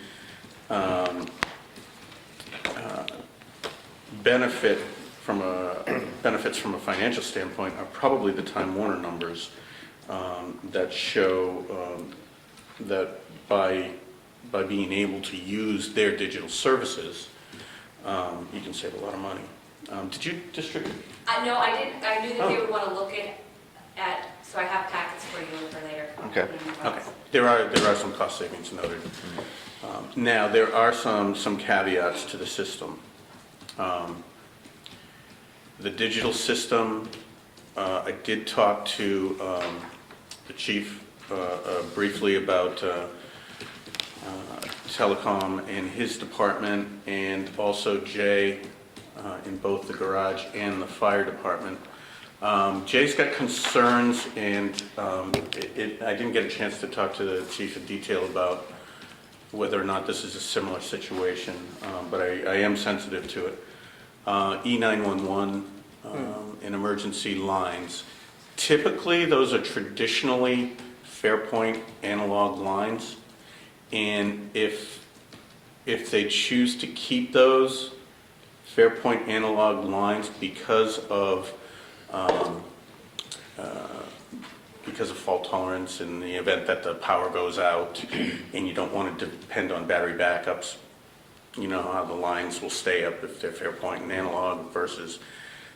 benefits from a financial standpoint are probably the Time Warner numbers that show that by being able to use their digital services, you can save a lot of money. Did you distribute? No, I didn't. I knew that they would want to look at, so I have packets for you for later. Okay. Okay. There are some cost savings noted. Now, there are some caveats to the system. The digital system, I did talk to the chief briefly about telecom in his department, and also Jay in both the garage and the fire department. Jay's got concerns, and I didn't get a chance to talk to the chief in detail about whether or not this is a similar situation, but I am sensitive to it. E911 and emergency lines. Typically, those are traditionally Fairpoint analog lines, and if they choose to keep those Fairpoint analog lines because of fault tolerance in the event that the power goes out and you don't want to depend on battery backups, you know how the lines will stay up if they're Fairpoint and analog versus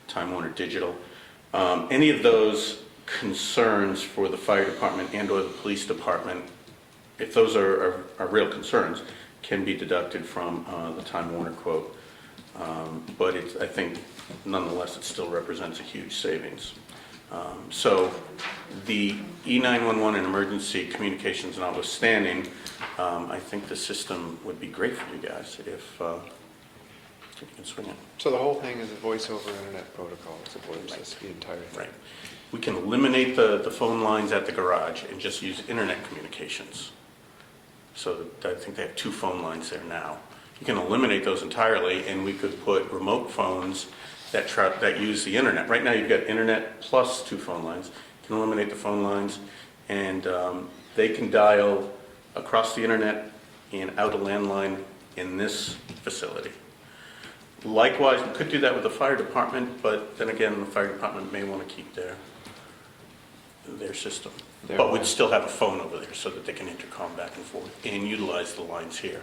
Time Warner digital. Any of those concerns for the fire department and or the police department, if those are real concerns, can be deducted from the Time Warner quote. But I think nonetheless it still represents a huge savings. So the E911 and emergency communications notwithstanding, I think the system would be great for you guys if you can swing it. So the whole thing is a voice over internet protocol, supports this, the entire thing. Right. We can eliminate the phone lines at the garage and just use internet communications. So I think they have 2 phone lines there now. You can eliminate those entirely, and we could put remote phones that use the internet. Right now you've got internet plus 2 phone lines. You can eliminate the phone lines, and they can dial across the internet and out a landline in this facility. Likewise, we could do that with the fire department, but then again, the fire department may want to keep their system. But we'd still have a phone over there so that they can intercom back and forth and utilize the lines here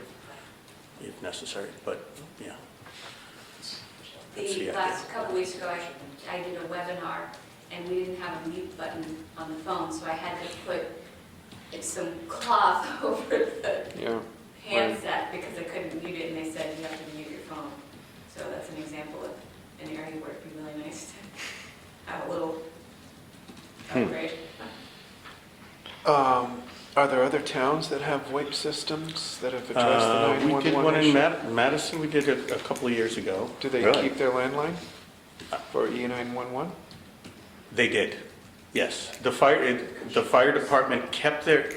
if necessary, but, yeah. That's the The idea. last couple weeks ago, I did a webinar, and we didn't have a mute button on the phone, so I had to put some cloth over the Yeah. handset because I couldn't mute it, and they said you have to mute your phone. So that's an example of an area where it'd be really nice to have a little upgrade. Are there other towns that have WAPE systems that have addressed the 911 We did one in issue? Madison, we did it a couple of years ago. Do they Really? keep their landline for E911? They did, yes. The fire department kept their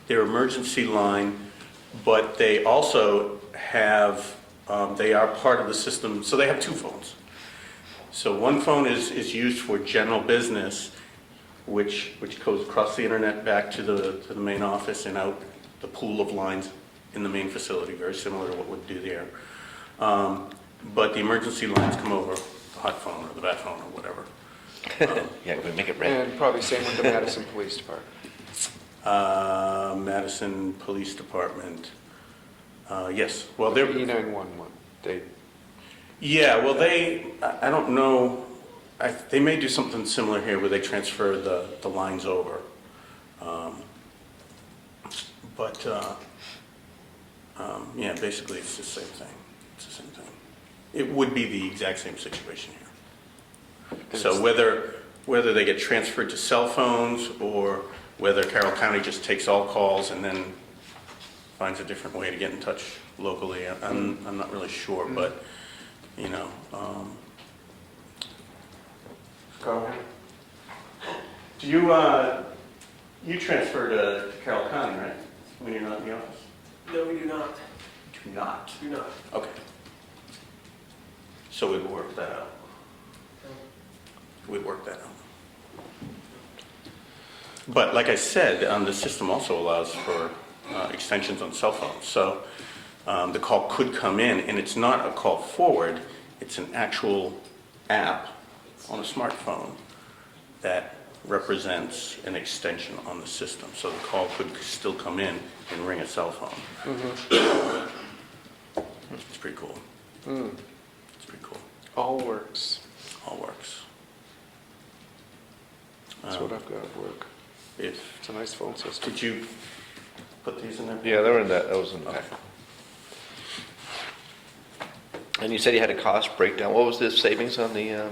emergency line, but they also have, they are part of the system, so they have two phones. So one phone is used for general business, which goes across the internet back to the main office and out the pool of lines in the main facility, very similar to what we'd do there. But the emergency lines come over the hot phone or the bat phone or whatever. Yeah, we make it red. And probably same with the Madison Police Department. Madison Police Department, yes, well, they're, E911, they, yeah, well, I don't know, they may do something similar here where they transfer the lines over. But, yeah, basically it's the same thing, it's the same thing. It would be the exact same situation here. So whether they get transferred to cell phones or whether Carroll County just takes all calls and then finds a different way to get in touch locally, I'm not really sure, but, you know, go ahead. do you transfer to Carroll County, right, when you're not in the office? No, we do not. Do not. Do not. Okay. So we'd work that out. We'd work that out. But like I said, the system also allows for extensions on cell phones. So the call could come in, and it's not a call forward, it's an actual app on a smartphone that represents an extension on the system. So the call could still come in and ring a cell phone. It's pretty cool. It's pretty cool. All works. All works. That's what I've got at work. If, It's a nice phone system. did you put these in there? Yeah, they were in that was in Okay. that. And you said you had a cost breakdown. What was the savings on the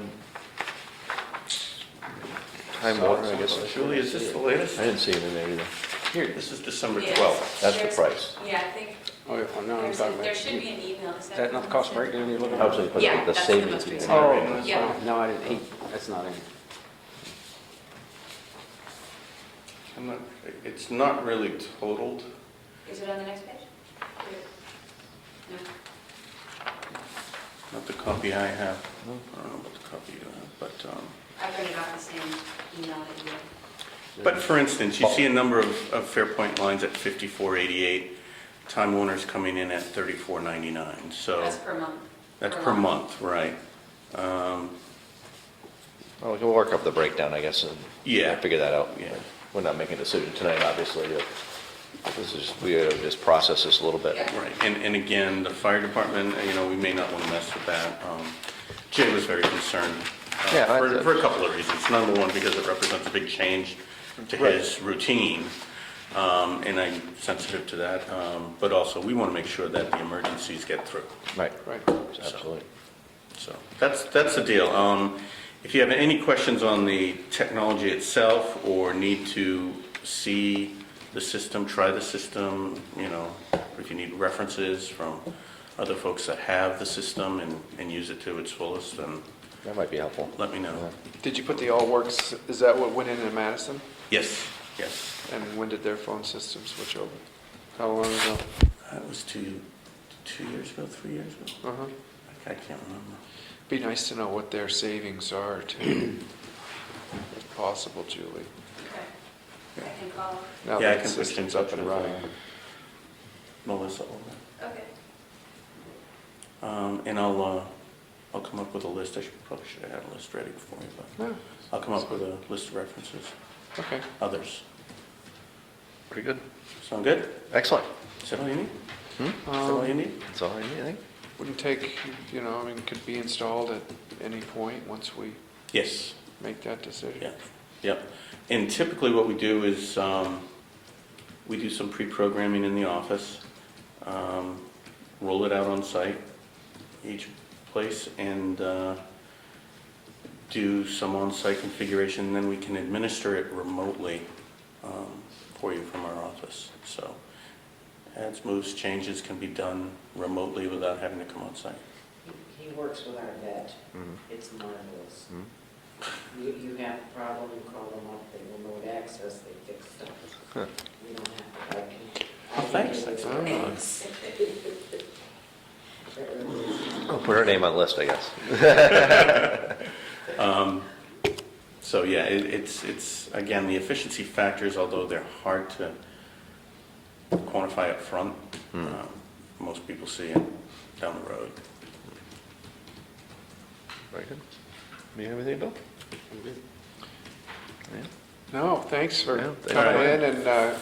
Time Warner, I guess? Julie, is this the latest? I didn't see it in there either. Here, this is December Yes. 12th. That's the There's- price. Yeah, I think Oh, yeah, no, I'm there's talking a- about. there should be an email. Is Is that not the cost breakdown you're looking at? Obviously, but Yeah, the that's the savings. most you recent. get. Oh, that's Yeah. fine. No, I didn't, that's not in. I'm not, it's not really totaled. Is it on the next page? No. Not the copy I have. I don't know what the copy you have, but, I printed off the same email that you had. but for instance, you see a number of Fairpoint lines at 5488. Time Warner's coming in at 3499. So That's per month. that's per month, right? Um, Well, we can work up the breakdown, I guess, and Yeah. figure that out. Yeah. We're not making a decision tonight, obviously. This is, we gotta just process this a little bit. Yeah. Right, and again, the fire department, you know, we may not want to mess with that. Jay was very concerned Yeah, for a couple of reasons. Number one, because it represents a big change to his routine, and I'm sensitive to that. But also, we want to make sure that the emergencies get through. Right, Right. absolutely. So that's the deal. If you have any questions on the technology itself or need to see the system, try the system, you know, if you need references from other folks that have the system and use it to its fullest, then That might be helpful. let me know. Did you put the All Works, is that what went in Madison? Yes, yes. And when did their phone system switch over? How long ago? That was 2 years ago, 3 years ago? Uh-huh. I can't remember. Be nice to know what their savings are too, if possible, Julie. Okay. I can call. Now Yeah, I that can the put system's you in up touch and with, running. Melissa over there. Okay. And I'll come up with a list. Probably should have had a list ready for you, but No. I'll come up with a list of references, Okay. others. Pretty good. Sound good? Excellent. Is that all you need? Is that all you need? That's all I need, I think. Wouldn't take, I mean, could be installed at any point once we Yes. make that decision. Yeah, yep. And typically what we do is, we do some pre-programming in the office, roll it out on site, each place, and do some on-site configuration, and then we can administer it remotely for you from our office. So adds, moves, changes can be done remotely without having to come on site. He works with our vet. It's marvelous. You have a problem, you call them up, they remote access, they fix stuff. You don't have to, Oh, thanks. Thanks. I'll put her name on the list, I guess. So yeah, it's again, the efficiency factors, although they're hard to quantify up front, most people see it down the road. Very good. You have anything, Bill? Yeah. No, thanks for Yeah, thanks. coming in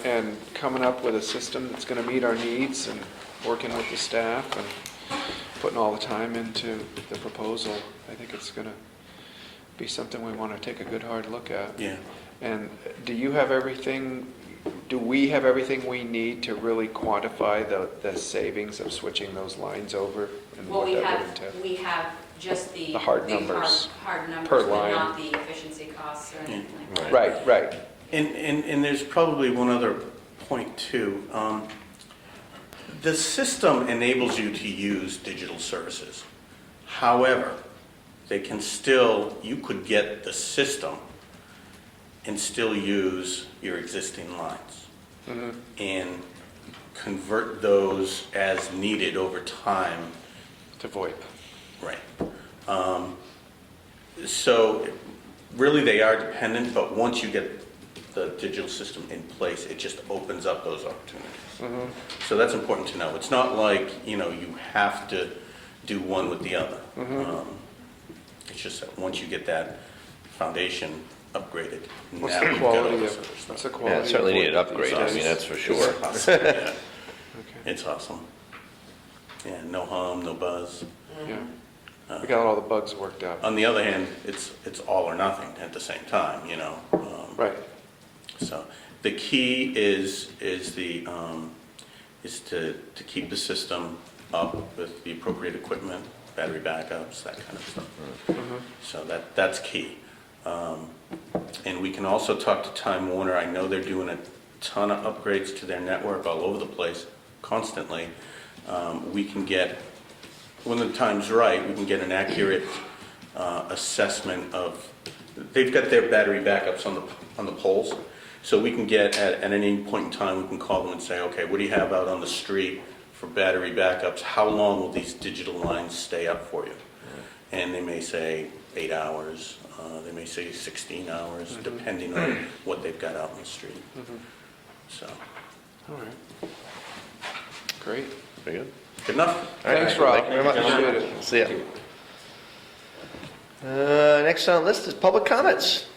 and coming up with a system that's going to meet our needs and working with the staff and putting all the time into the proposal. I think it's going to be something we want to take a good hard look at. Yeah. And do we have everything we need to really quantify the savings of switching those lines over and Well, what we that would entail? have just the. The hard numbers Hard numbers, per but line. not the efficiency costs or anything like that. Right. And there's probably one other point too. The system enables you to use digital services. However, you could get the system and still use your existing lines and convert those as needed over time. To VoIP. Right. So really they are dependent, but once you get the digital system in place, it just opens up those opportunities. So that's important to know. It's not like, you have to do one with the other. It's just that once you get that foundation upgraded, What's now the you've got all quality this of, other stuff. what's the Yeah, quality? it certainly of needed VoIP upgrade, these I days? mean, that's for It's sure. awesome, yeah. Okay. It's awesome. Yeah, no hum, no buzz. Yeah. We got all the bugs worked out. On the other hand, it's all or nothing at the same time, Right. So the key is to keep the system up with the appropriate equipment, battery backups, that kind of stuff. So that's key. And we can also talk to Time Warner. I know they're doing a ton of upgrades to their network all over the place, constantly. We can get, when the time's right, we can get an accurate assessment of, they've got their battery backups on the poles. So we can get, at any point in time, we can call them and say, okay, what do you have out on the street for battery backups? How long will these digital lines stay up for you? And they may say 8 hours, they may say 16 hours, depending on what they've got out in the street. So, All right. Great. Very good. good enough? All right, Thanks, Rob. Thank you very much. Appreciate it. See ya. Next on the list is public comments.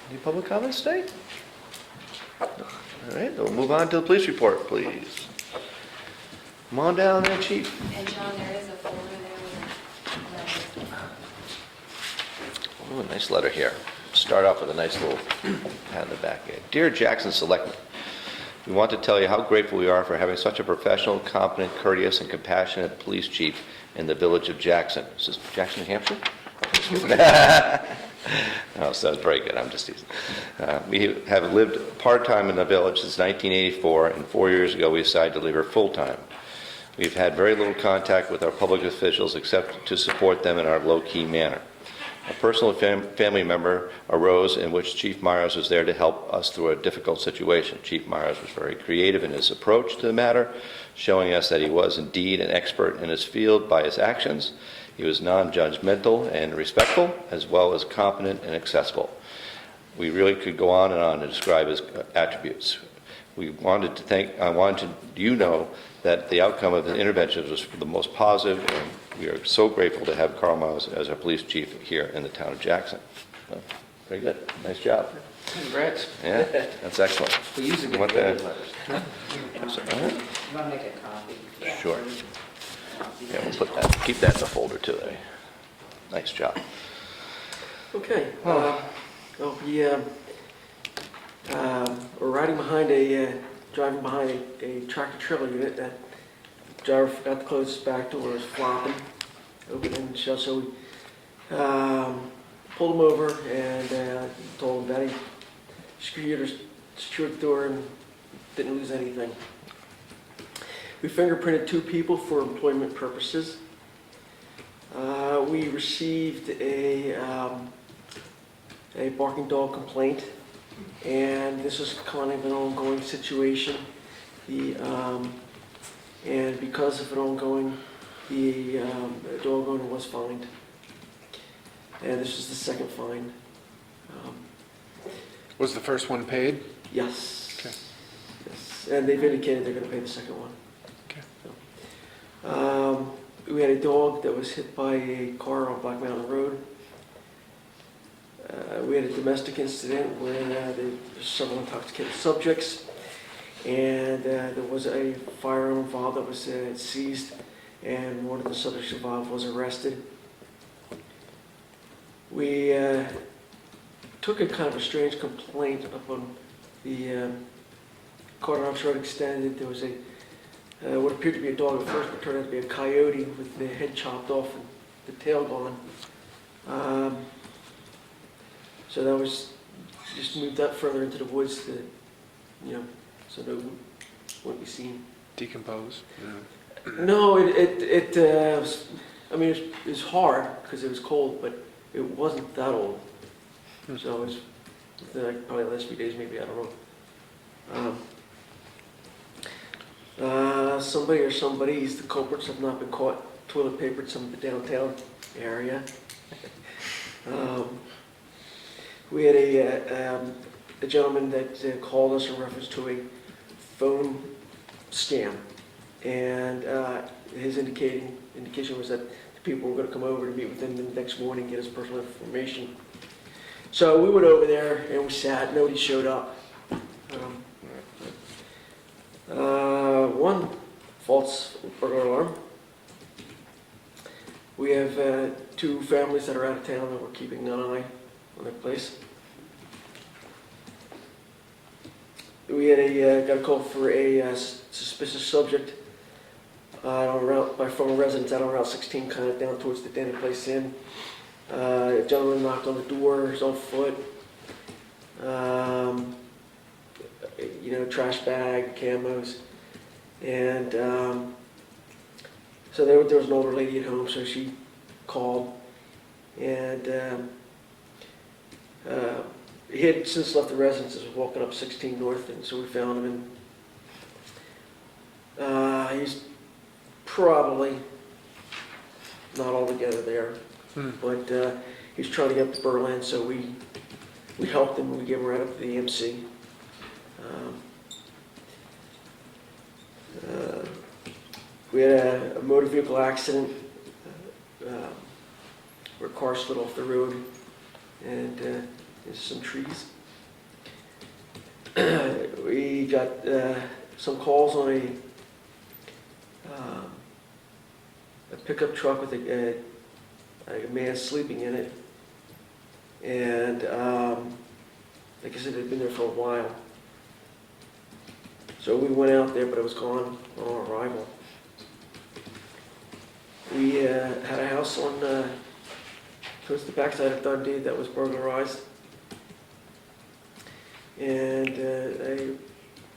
Any public comments today? All right, we'll move on to the police report, please. Come on down there, chief. And John, there is a folder there with Oh, a nice letter here. Start off with a nice little pat in the back. Dear Jackson Selectmen, we want to tell you how grateful we are for having such a professional, competent, courteous, and compassionate police chief in the village of Jackson. Is this Jackson, New Hampshire? No, so that's very good. I'm just teasing. We have lived part-time in the village since 1984, and 4 years ago we decided to live here full-time. We've had very little contact with our public officials except to support them in our low-key manner. A personal family member arose in which Chief Myers was there to help us through a difficult situation. Chief Myers was very creative in his approach to the matter, showing us that he was indeed an expert in his field by his actions. He was non-judgmental and respectful, as well as competent and accessible. We really could go on and to describe his attributes. I wanted you know that the outcome of the interventions was the most positive, and we are so grateful to have Carl Miles as our police chief here in the town of Jackson. So, very good. Nice job. Congrats. Yeah, that's excellent. We usually You get want good that? letters. All right. You want to make a copy? Sure. Yeah, we'll put that, keep that in the folder too. Nice job. Okay. We're riding behind driving behind a tractor trailer unit that the driver forgot to close his back door, it was flopping, open and shut, so we pulled him over and told him that he secured the door and didn't lose anything. We fingerprinted 2 people for employment purposes. We received a barking dog complaint, and this is kind of an ongoing situation. And because of an ongoing, the dog owner was fined, and this is the second fine. Was the first one paid? Yes. Okay. Yes, and they've indicated they're going to pay the second one. Okay. We had a dog that was hit by a car on Black Mountain Road. We had a domestic incident where there were several intoxicated subjects, and there was a firearm involved that was seized, and one of the subjects involved was arrested. We took a kind of a strange complaint up on the Carter Arms Road Extended. There was what appeared to be a dog at first, but turned out to be a coyote with the head chopped off and the tail gone. So that was just moved up further into the woods to, so no one wouldn't be seen. Decompose? No, it was hard because it was cold, but it wasn't that old. So it was probably the last few days, maybe, I don't know. Somebody or somebody's, the culprits have not been caught toilet papered some of the downtown area. We had a gentleman that called us in reference to a phone scam, and his indication was that the people were going to come over to meet with him the next morning, get his personal information. So we went over there and we sat. Nobody showed up. One false burglar alarm. We have 2 families that are out of town that we're keeping an eye on their place. We had got a call for a suspicious subject by former residents out on Route 16, kind of down towards the Danny Place Inn. A gentleman knocked on the door, he's on foot. Trash bag, camos, and so there was an older lady at home, so she called, and he had since left the residence, was walking up 16 North, and so we found him, and he's probably not altogether there, but he's trying to get up to Berlin, so we helped him, we gave him right up to the EMC. We had a motor vehicle accident where a car slid off the road and into some trees. We got some calls on a pickup truck with a man sleeping in it, and like I said, it had been there for a while. So we went out there, but it was gone on arrival. We had a house on towards the backside of Dundee that was burglarized, and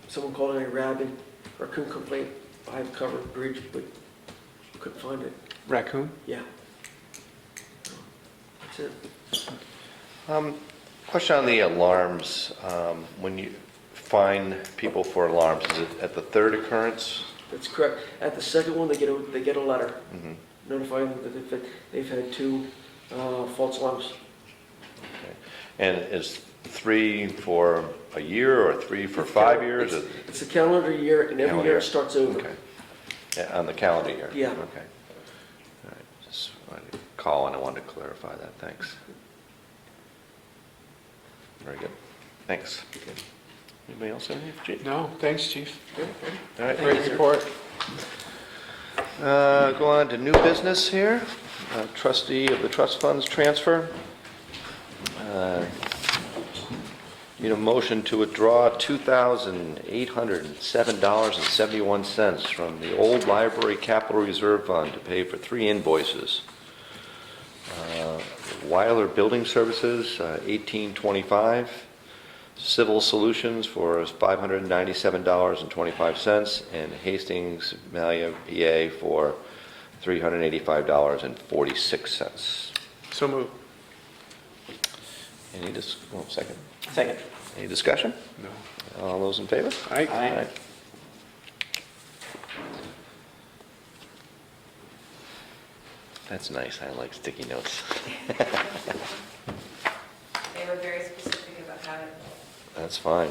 someone called in a rabid raccoon complaint by the covered bridge, but couldn't find it. Raccoon? Yeah. That's it. Question on the alarms. When you fine people for alarms, is it at the 3rd occurrence? That's correct. At the second one, they get a letter Mm-hmm. notifying them that they've had 2 false alarms. Okay. And is 3 for a year or 3 for 5 years? or- It's a calendar year, and every Calendar year year. it starts over. Okay. Yeah, on the calendar year? Yeah. Okay. All right, just wanted to call and I wanted to clarify that, thanks. Very good, thanks. Anybody else have anything, Chief? No, thanks, chief. All right, Great report. Go on to new business here. Trustee of the trust funds transfer. Need a motion to withdraw $2,807.71 from the old library capital reserve fund to pay for 3 invoices. Weiler Building Services, 1825. Civil Solutions for $597.25, and Hastings Malia PA for $385.46. So moved. Second. Second. Any discussion? No. All those in favor? Aye. Aye. That's nice, I like sticky notes. They were very specific about how to. That's fine.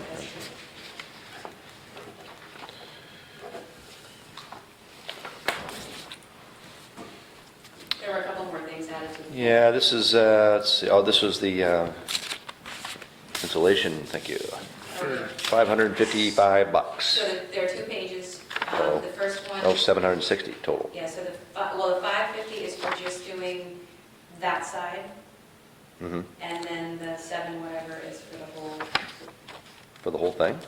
There were a couple more things added to the. Yeah, this is, let's see, oh, this was the insulation, thank you. Okay. $555. So there are 2 pages. Oh. The first one. Oh, 760 total. Yeah, so the 550 is for just doing that side, Mm-hmm. and then the 7 whatever is for the whole thing? thing.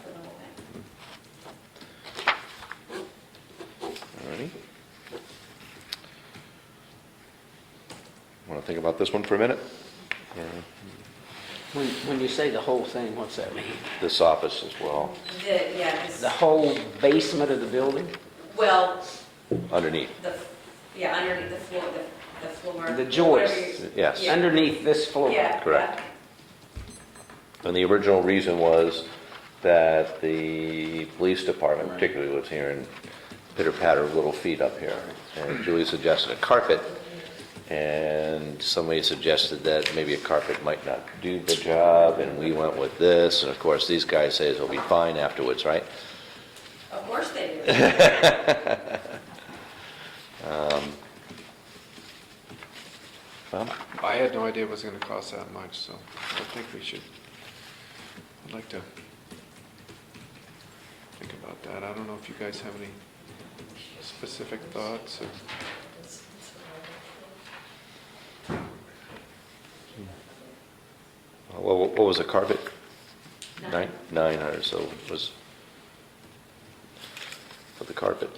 Alrighty. Want to think about this one for a minute? Or When you say the whole thing, what's that mean? this office as well, The whole basement of the building? Well, underneath? underneath the floor, the floor. The joists. whatever you- Yes. Yeah. Underneath this floor? Yeah. Correct. And the original reason was that the police department particularly was hearing pitter-patter of little feet up here. And Julie suggested a carpet, and somebody suggested that maybe a carpet might not do the job, and we went with this. And of course, these guys say it'll be fine afterwards, right? Of course they do. Well, I had no idea it was gonna cost that much, so I think we should, I'd like to think about that. I don't know if you guys have any specific thoughts or. what was the carpet? 9. 900, so it was for the carpet.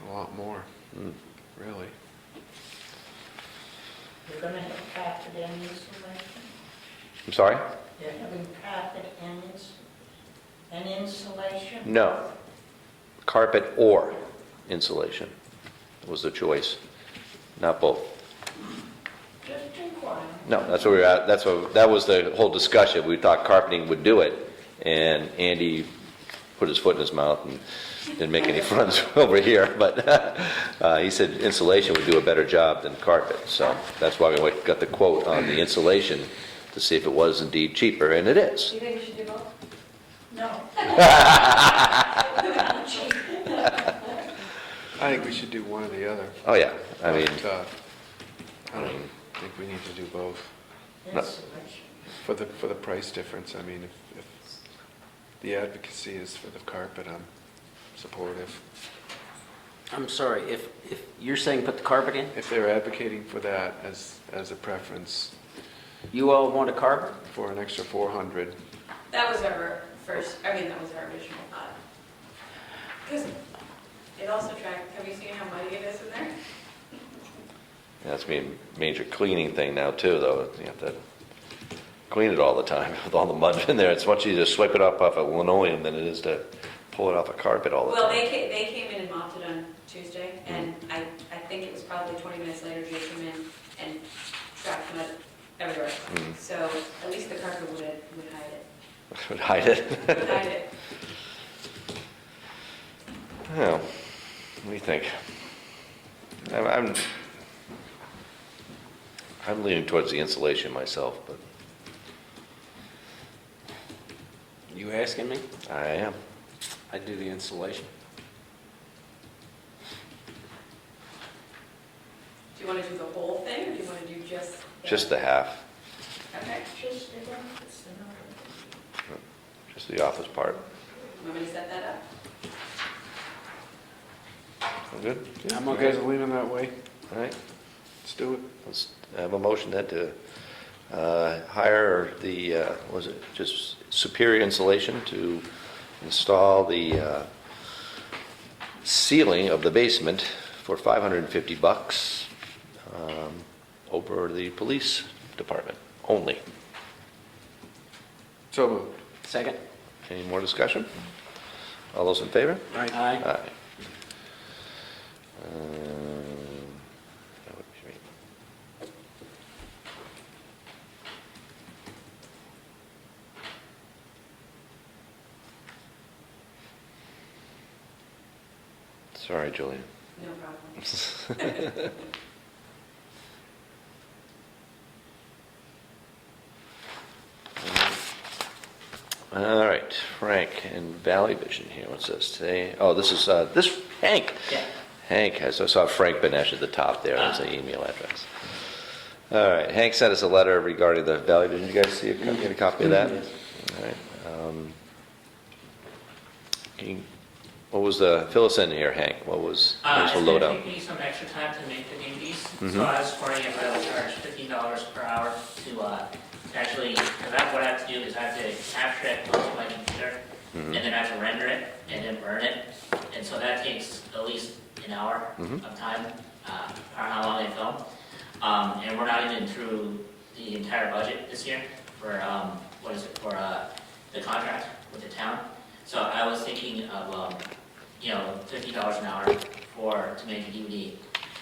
A lot more, really. You're gonna have carpet and insulation? I'm sorry? You're having carpet and insulation? No. Carpet or insulation was the choice, not both. Just inquiring. No, that's where we were at, that was the whole discussion. We thought carpeting would do it, and Andy put his foot in his mouth and didn't make any friends over here, but he said insulation would do a better job than carpet, so that's why we got the quote on the insulation to see if it was indeed cheaper, and it is. Do you think we should do both? No. I think we should do one or the other. Oh, yeah, I mean, But, I don't think we need to do both Insulation. for the price difference. I mean, if the advocacy is for the carpet, I'm supportive. I'm sorry, if you're saying put the carpet in, If they're advocating for that as a preference you all want a carpet? for an extra 400, That was our first, that was our original thought. Because it also tracked, have you seen how muddy it is in there? that's be a major cleaning thing now too, though. You have to clean it all the time with all the mud in there. It's much easier to swipe it up off of linoleum than it is to pull it off a carpet all the Well, time. they came in and mopped it on Tuesday, and I think it was probably 20 minutes later, Jay came in and tracked mud everywhere. Mm. So at least the carpet would hide it. Would hide it. Would hide it. Well, what do you think? I'm leaning towards the insulation myself, but You asking me? I am. I'd do the installation. Do you want to do the whole thing, or do you want to do just? Just the half, Okay. just the office part. Want me to set that up? All good? I'm okay with leaving that way. All right. Let's do it. Let's have a motion then to hire the, was it just Superior Insulation to install the ceiling of the basement for $550 over the police department only. So moved. Second? Any more discussion? All those in favor? Aye. Aye. That would be me. Sorry, Julian. No problem. All right, Frank and Valley Vision here. What's this today? Oh, this is this Hank. Yeah. Hank has. I saw Frank Benesh at the top there. There's an email address. All right, Hank sent us a letter regarding the Valley Vision. You guys see get a copy of that? All right. What was the fill us in here, Hank? What was the It's going to lowdown? take me some extra time to make the DVDs, Mhm. so I was wondering if I would charge $15 per hour to actually, because what I have to do is I have to capture it onto my computer, Mhm. and then I have to render it, and then burn it, and so that takes at least an hour Mhm. of time, or how long I film. And we're not even through the entire budget this year for, for the contract with the town. So I was thinking of, $50 an hour to make a DVD,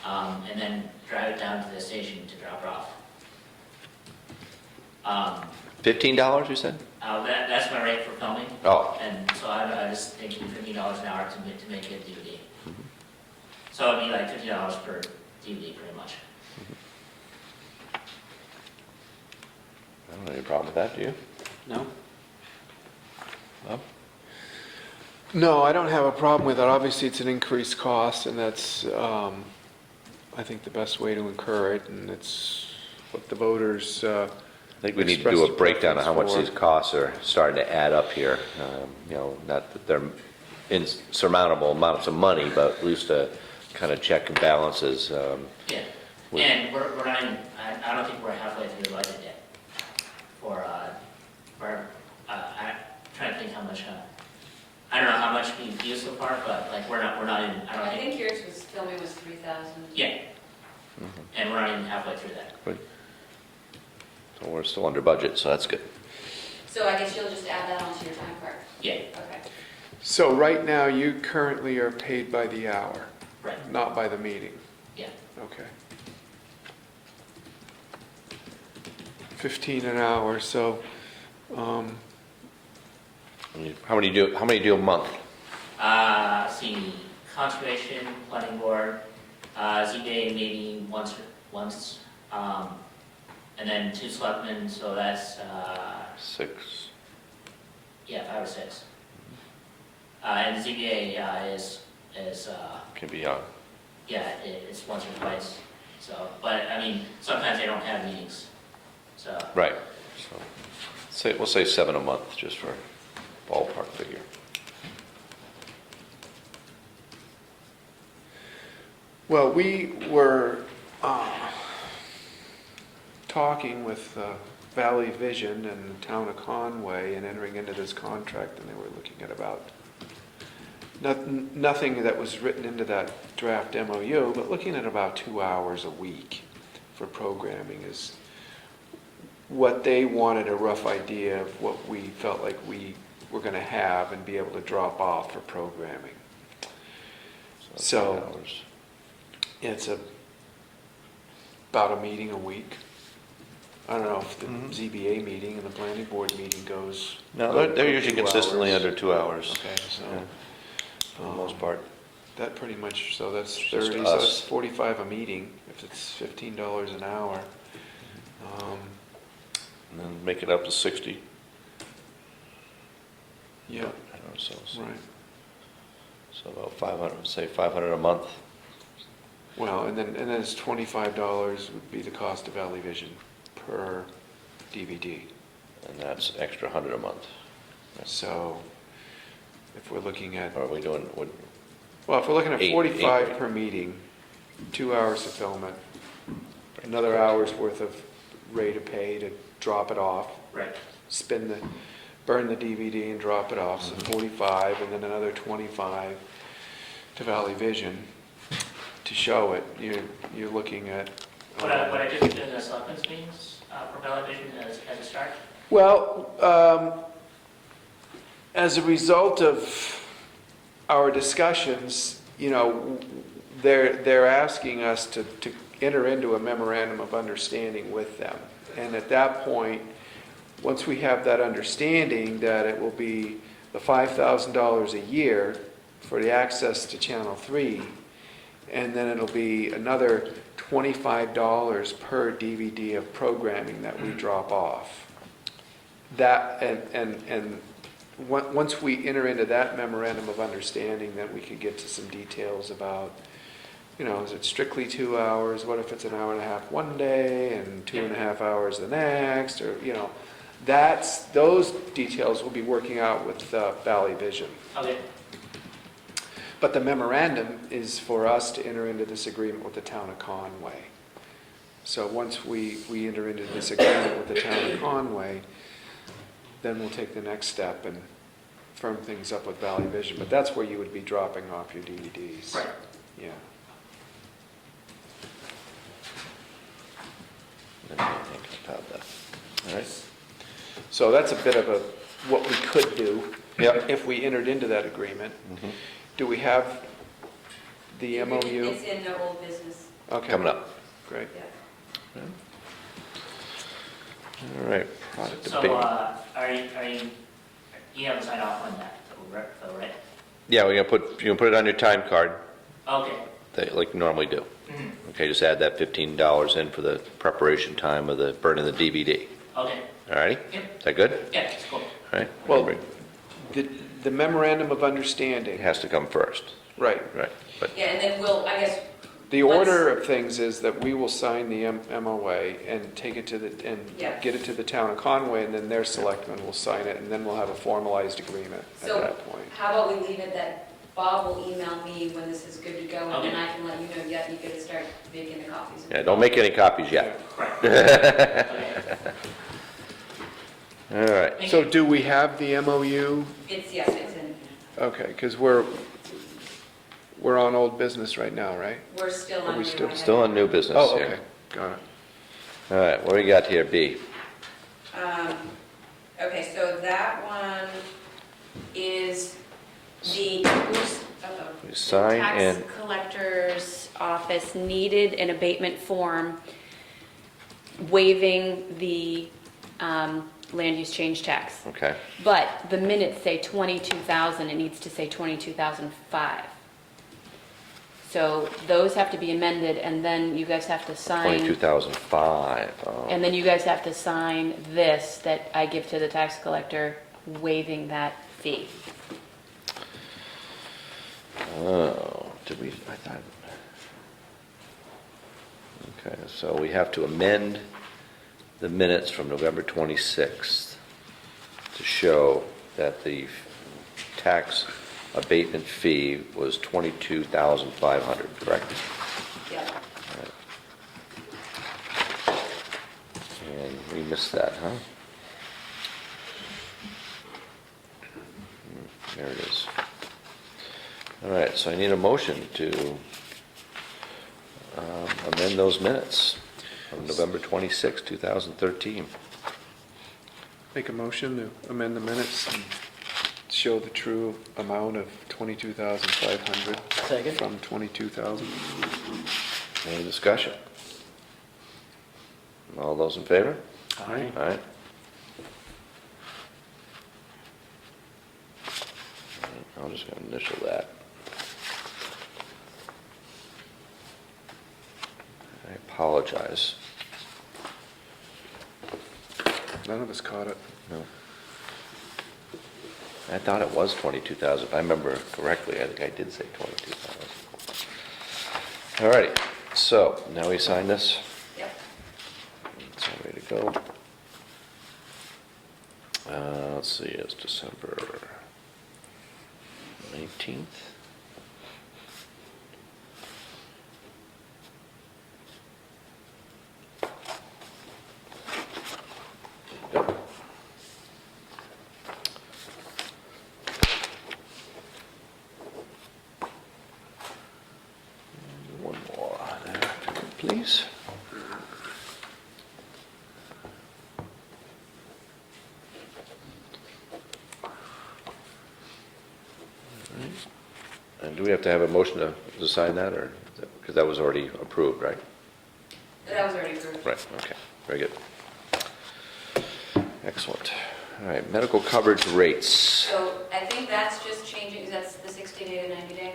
and then drive it down to the station to drop it off. $15, you said? That's my rate for filming, Oh. and so I was thinking $15 an hour to make a DVD. Mhm. So it'd be like $50 per DVD, pretty much. I don't have any problem with that, do you? No? Bob? No, I don't have a problem with it. Obviously, it's an increased cost, and that's, I think, the best way to incur it, and it's what the voters, I think we need to do a breakdown of how much these costs are starting to add up here. Not that they're insurmountable amounts of money, but at least to kind of check and balances. Yeah, With- and we're not even, I don't think we're halfway through the budget yet. I'm trying to think how much, I don't know how much we've used so far, but like, we're not even, I don't I think, think yours was, filming was 3,000. yeah. And we're not even halfway through that. Good. So we're still under budget, so that's good. So I guess you'll just add that onto your time card. Yeah, Okay. So right now, you currently are paid by the hour, right, not by the meeting? yeah. Okay. 15 an hour, so, How many do a month? See, conservation, planning board, ZBA maybe once, and then 2 selectmen, so that's, 6. yeah, 5 or 6. And ZBA is, Can be on. yeah, it's once or twice, so, but, I mean, sometimes they don't have meetings, so. Right. So we'll say 7 a month, just for ballpark figure. well, we were talking with Valley Vision and the town of Conway and entering into this contract, and they were looking at about, nothing that was written into that draft MOU, but looking at about 2 hours a week for programming is what they wanted, a rough idea of what we felt like we were going to have and be able to drop off for programming. So- 8 hours. It's about a meeting a week. I don't know if the Mhm. ZBA meeting and the planning board meeting goes. No, go they're usually 2 consistently hours. under 2 hours. Okay, so. Yeah, for the um, most part. That pretty much, so that's It's just 30, so us. that's 45 a meeting, if it's $15 an hour. And then make it up to 60. Yeah, So right. so about 500, say 500 a month. Well, and then it's $25 would be the cost of Valley Vision per DVD. And that's extra 100 a month. So if we're looking at, Or are we doing, well, if we're looking at Eight- 45 eight. per meeting, 2 hours of filming, another hour's worth of rate of pay to drop it off, Right. burn the DVD and drop it off, so 45, and then another 25 to Valley Vision to show it. You're looking at. What I did in the selectmen's meetings for Bella Vision as a start. Well, as a result of our discussions, they're asking us to enter into a memorandum of understanding with them. And at that point, once we have that understanding that it will be the $5,000 a year for the access to Channel 3, and then it'll be another $25 per DVD of programming that we drop off. That, and once we enter into that memorandum of understanding, then we can get to some details about, is it strictly 2 hours? What if it's an hour and a half one day and 2.5 hours the next? Or, those details we'll be working out with Valley Vision. Okay. But the memorandum is for us to enter into this agreement with the town of Conway. So once we enter into this agreement with the town of Conway, then we'll take the next step and firm things up with Valley Vision. But that's where you would be dropping off your DVDs. Right. Yeah. about that. All right. So that's a bit of what we could do Yep. if we entered into that agreement. Mhm. Do we have the MOU? It's in the old business, Okay. Coming up. Great. yeah. All right, product So, debate. you haven't signed off on that, though, right? Yeah, you can put it on your time card, Okay. like you normally do. Mhm. Okay, just add that $15 in for the preparation time of the burning the DVD. Okay. All righty? Yep. Is that good? Yeah, it's cool. All right? Well, the memorandum of understanding, It has to come first, right. right? But Yeah, and then I guess, The order of things is that we will sign the MOA and take it Yeah. get it to the town of Conway, and then their selectmen will sign it, and then we'll have a formalized agreement at So- that point. how about we leave it that Bob will email me when this is good to go, and then I can let you know, yeah, you gotta start making the copies. yeah, don't make any copies yet. Okay. All right. So do we have the MOU? Yes, it's in, Okay, because we're on old business right now, right? we're still Are we on. Still on new business Oh, here. okay, got it. All right, what do we got here, B? Okay, so that one is the, We sign and, Tax collector's office needed an abatement form waiving the land use change tax. okay, But the minutes say 22,000, it needs to say 22,005. So those have to be amended, and then you guys have to sign, 22,005. Oh. and then you guys have to sign this that I give to the tax collector waiving that fee. Oh, did we, I thought, okay, so we have to amend the minutes from November 26th to show that the tax abatement fee was 22,500, correct? yeah, And we missed that, huh? There it is. All right, so I need a motion to amend those minutes from November 26, 2013. Make a motion to amend the minutes and show the true amount of 22,500 Second. from 22,000. Any discussion? All those in favor? Aye. All right. I'm just going to initial that. I apologize. None of us caught it. No. I thought it was 22,000. If I remember correctly, I think I did say 22,000. All righty, so now we sign this. Yep. It's all ready to go. Let's see, it's December 19th. Yep. And one more there, please. And do we have to have a motion to sign that, or, because that was already approved, right? That was already approved. Right, okay, very good. Excellent. All right, medical coverage rates. So I think that's just changing, that's the 60-day to 90-day?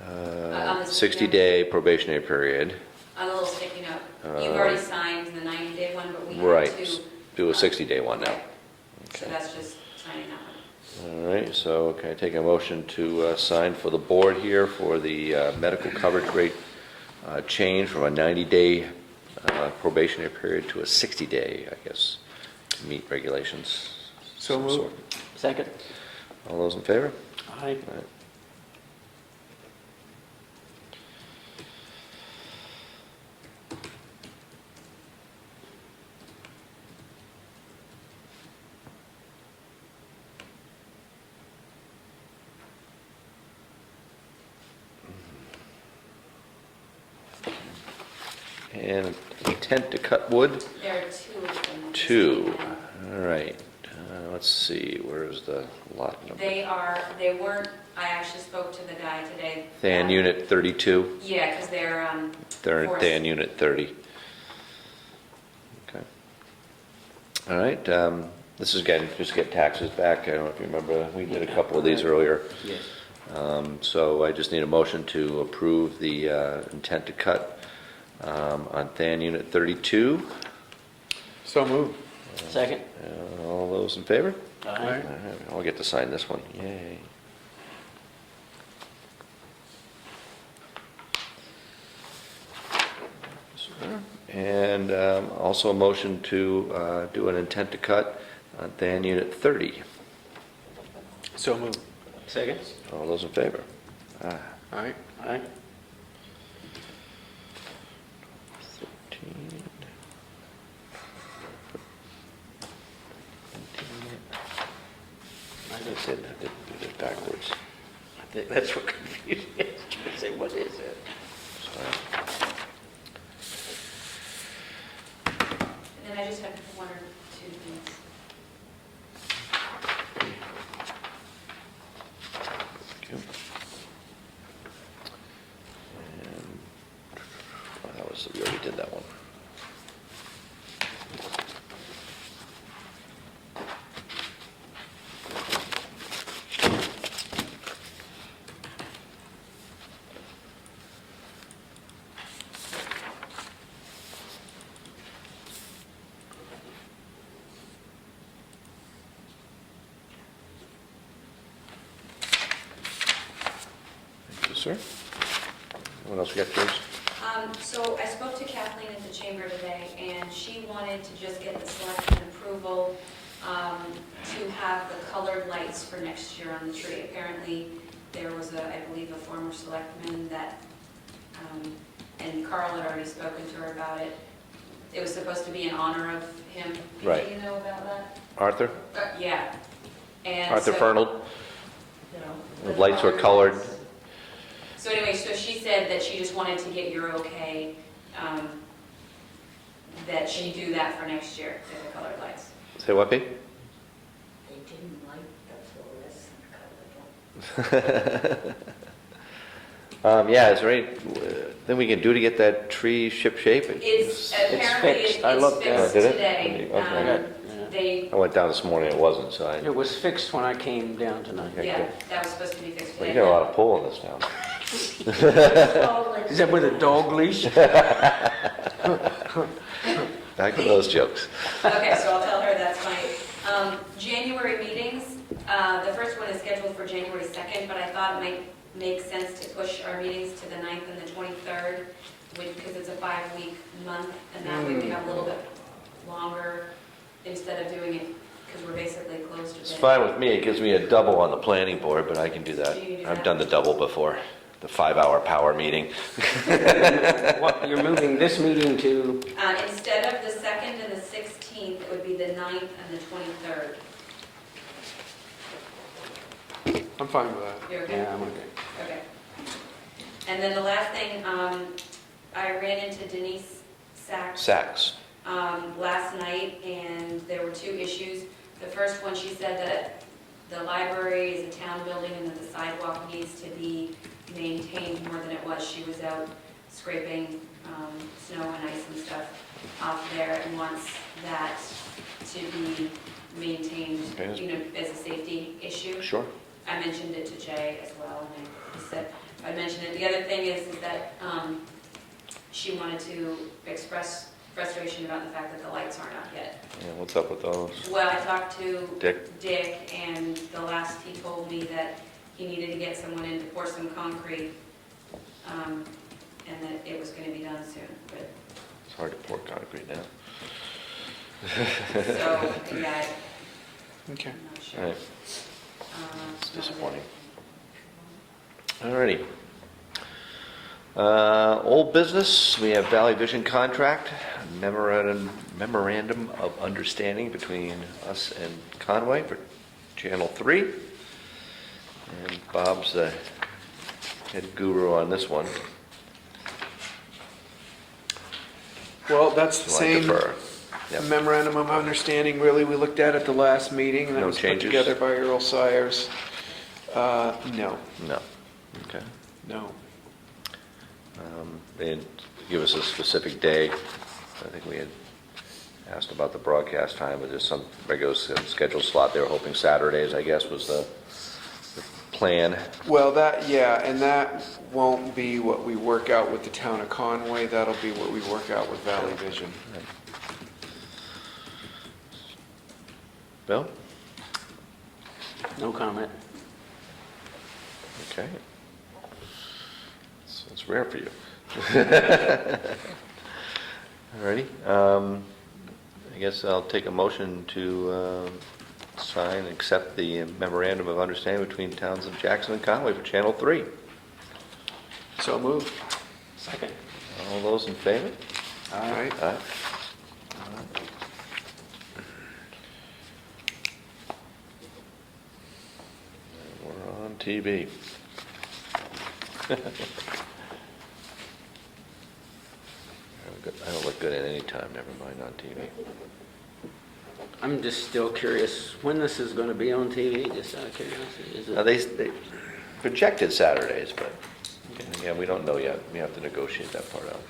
On the 60-day probationary period, On the little sticky note. You've already signed the 90-day one, but we have right, to. do a 60-day one now. Right. So Okay. that's just signing that one. All right, so can I take a motion to sign for the board here for the medical coverage rate change from a 90-day probationary period to a 60-day, I guess, to meet regulations? So of some moved. sort. Second? All those in favor? Aye. All right. And intent to cut wood? There are two of them. Two. All right. Let's see, where's the lot number? They weren't, I actually spoke to the guy today. Than unit 32? Yeah, because they're, They're Force. Than unit 30. Okay. All right, this is again, just get taxes back. I don't know if you remember, we did a couple of these earlier. Yes. So I just need a motion to approve the intent to cut on Than unit 32. So moved. Second? All those in favor? Aye. All right, I'll get to sign this one. Yay. And also a motion to do an intent to cut on Than unit 30. So moved. Second? All those in favor? All right. Aye. 13. I I did did do this backwards. That's what confused me. I was trying to say, what is it? Sorry. and then I just have one or two things. Thank you. And, oh, that was, we already did that one. Thank you, sir. What else we got, George? So I spoke to Kathleen at the chamber today, and she wanted to just get the selectmen approval to have the colored lights for next year on the tree. Apparently, there was I believe, a former selectman that, and Carl had already spoken to her about it. It was supposed to be in honor of him. Right. Do you know about that? Arthur? Yeah. And Arthur so- Fernald? No. The lights were colored. So anyway, so she said that she just wanted to get your okay, that she do that for next year, the colored lights. Say what, Pete? They didn't like the fluorescent color. Yeah, is there anything we can do to get that tree ship shape? It's apparently, fixed. I looked at it's it. fixed Oh, did it? today. Okay. They, I went down this morning, it wasn't, so I, It was fixed when I came down tonight. Okay, yeah, good. that was supposed to be fixed well, today. you got a lot of pull in this town. Is that with a dog leash? Back to those jokes. Okay, so I'll tell her that's fine. January meetings, The first one is scheduled for January 2nd, but I thought it might make sense to push our meetings to the 9th and the 23rd, because it's a 5-week month, and that way we have a little bit longer instead of doing it, because we're basically closed today. It's fine with me. It gives me a double on the planning board, but I can do that. So you can do I've that? done the double before, the 5-hour power meeting. What, you're moving this meeting to, Instead of the 2nd and the 16th, it would be the 9th and the 23rd. I'm fine with that. You're okay? yeah, I'm okay. Okay. And then the last thing, I ran into Denise Sachs. last night, and there were two issues. The first one, she said that the library is a town building and that the sidewalk needs to be maintained more than it was. She was out scraping snow and ice and stuff off there and wants that to be maintained, Okay. you know, as a safety issue. Sure. I mentioned it to Jay as well, and I said, I mentioned it. The other thing is that she wanted to express frustration about the fact that the lights aren't up yet. Yeah, what's up with those? Well, I talked to Dick? and the last he told me that he needed to get someone in to pour some concrete, and that it was going to be done soon, but, It's hard to pour concrete now. so, yeah, Okay. I'm not All sure. right, it's That was it. disappointing. All righty. Old business, we have Valley Vision contract, memorandum of understanding between us and Conway for Channel 3. And Bob's the head guru on this one. Well, that's the So I same defer. Yep. memorandum of understanding, really, we looked at the last meeting. That No was put changes? together by Earl Sires. No, No, okay. no. They didn't give us a specific day. I think we had asked about the broadcast time, but just some regular scheduled slot. They were hoping Saturdays, I guess, was the plan. Well, and that won't be what we work out with the town of Conway, that'll be what we work out with Valley Vision. Bill? No comment. Okay. It's rare for you. Alrighty. I guess I'll take a motion to sign and accept the memorandum of understanding between the towns of Jackson and Conway for Channel 3. So moved. Second. All those in favor? All right. Aye. We're on TV. I don't look good at any time, never mind on TV. I'm just still curious when this is going to be on TV, just out of curiosity. Is Now, it? they projected Saturdays, but again, we don't know yet. We have to negotiate that part out.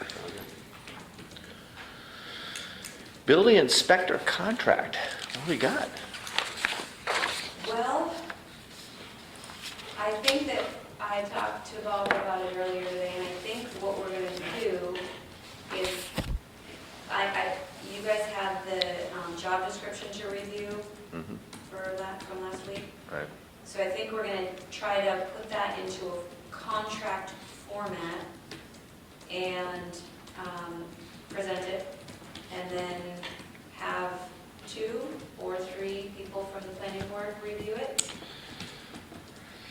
Building inspector contract, what do we got? Well, I think that I talked to Bob about it earlier today, and I think what we're gonna do is, you guys have the job description to review Mm-hmm. from last week. Right. So I think we're gonna try to put that into a contract format and present it, and then have 2 or 3 people from the planning board review it.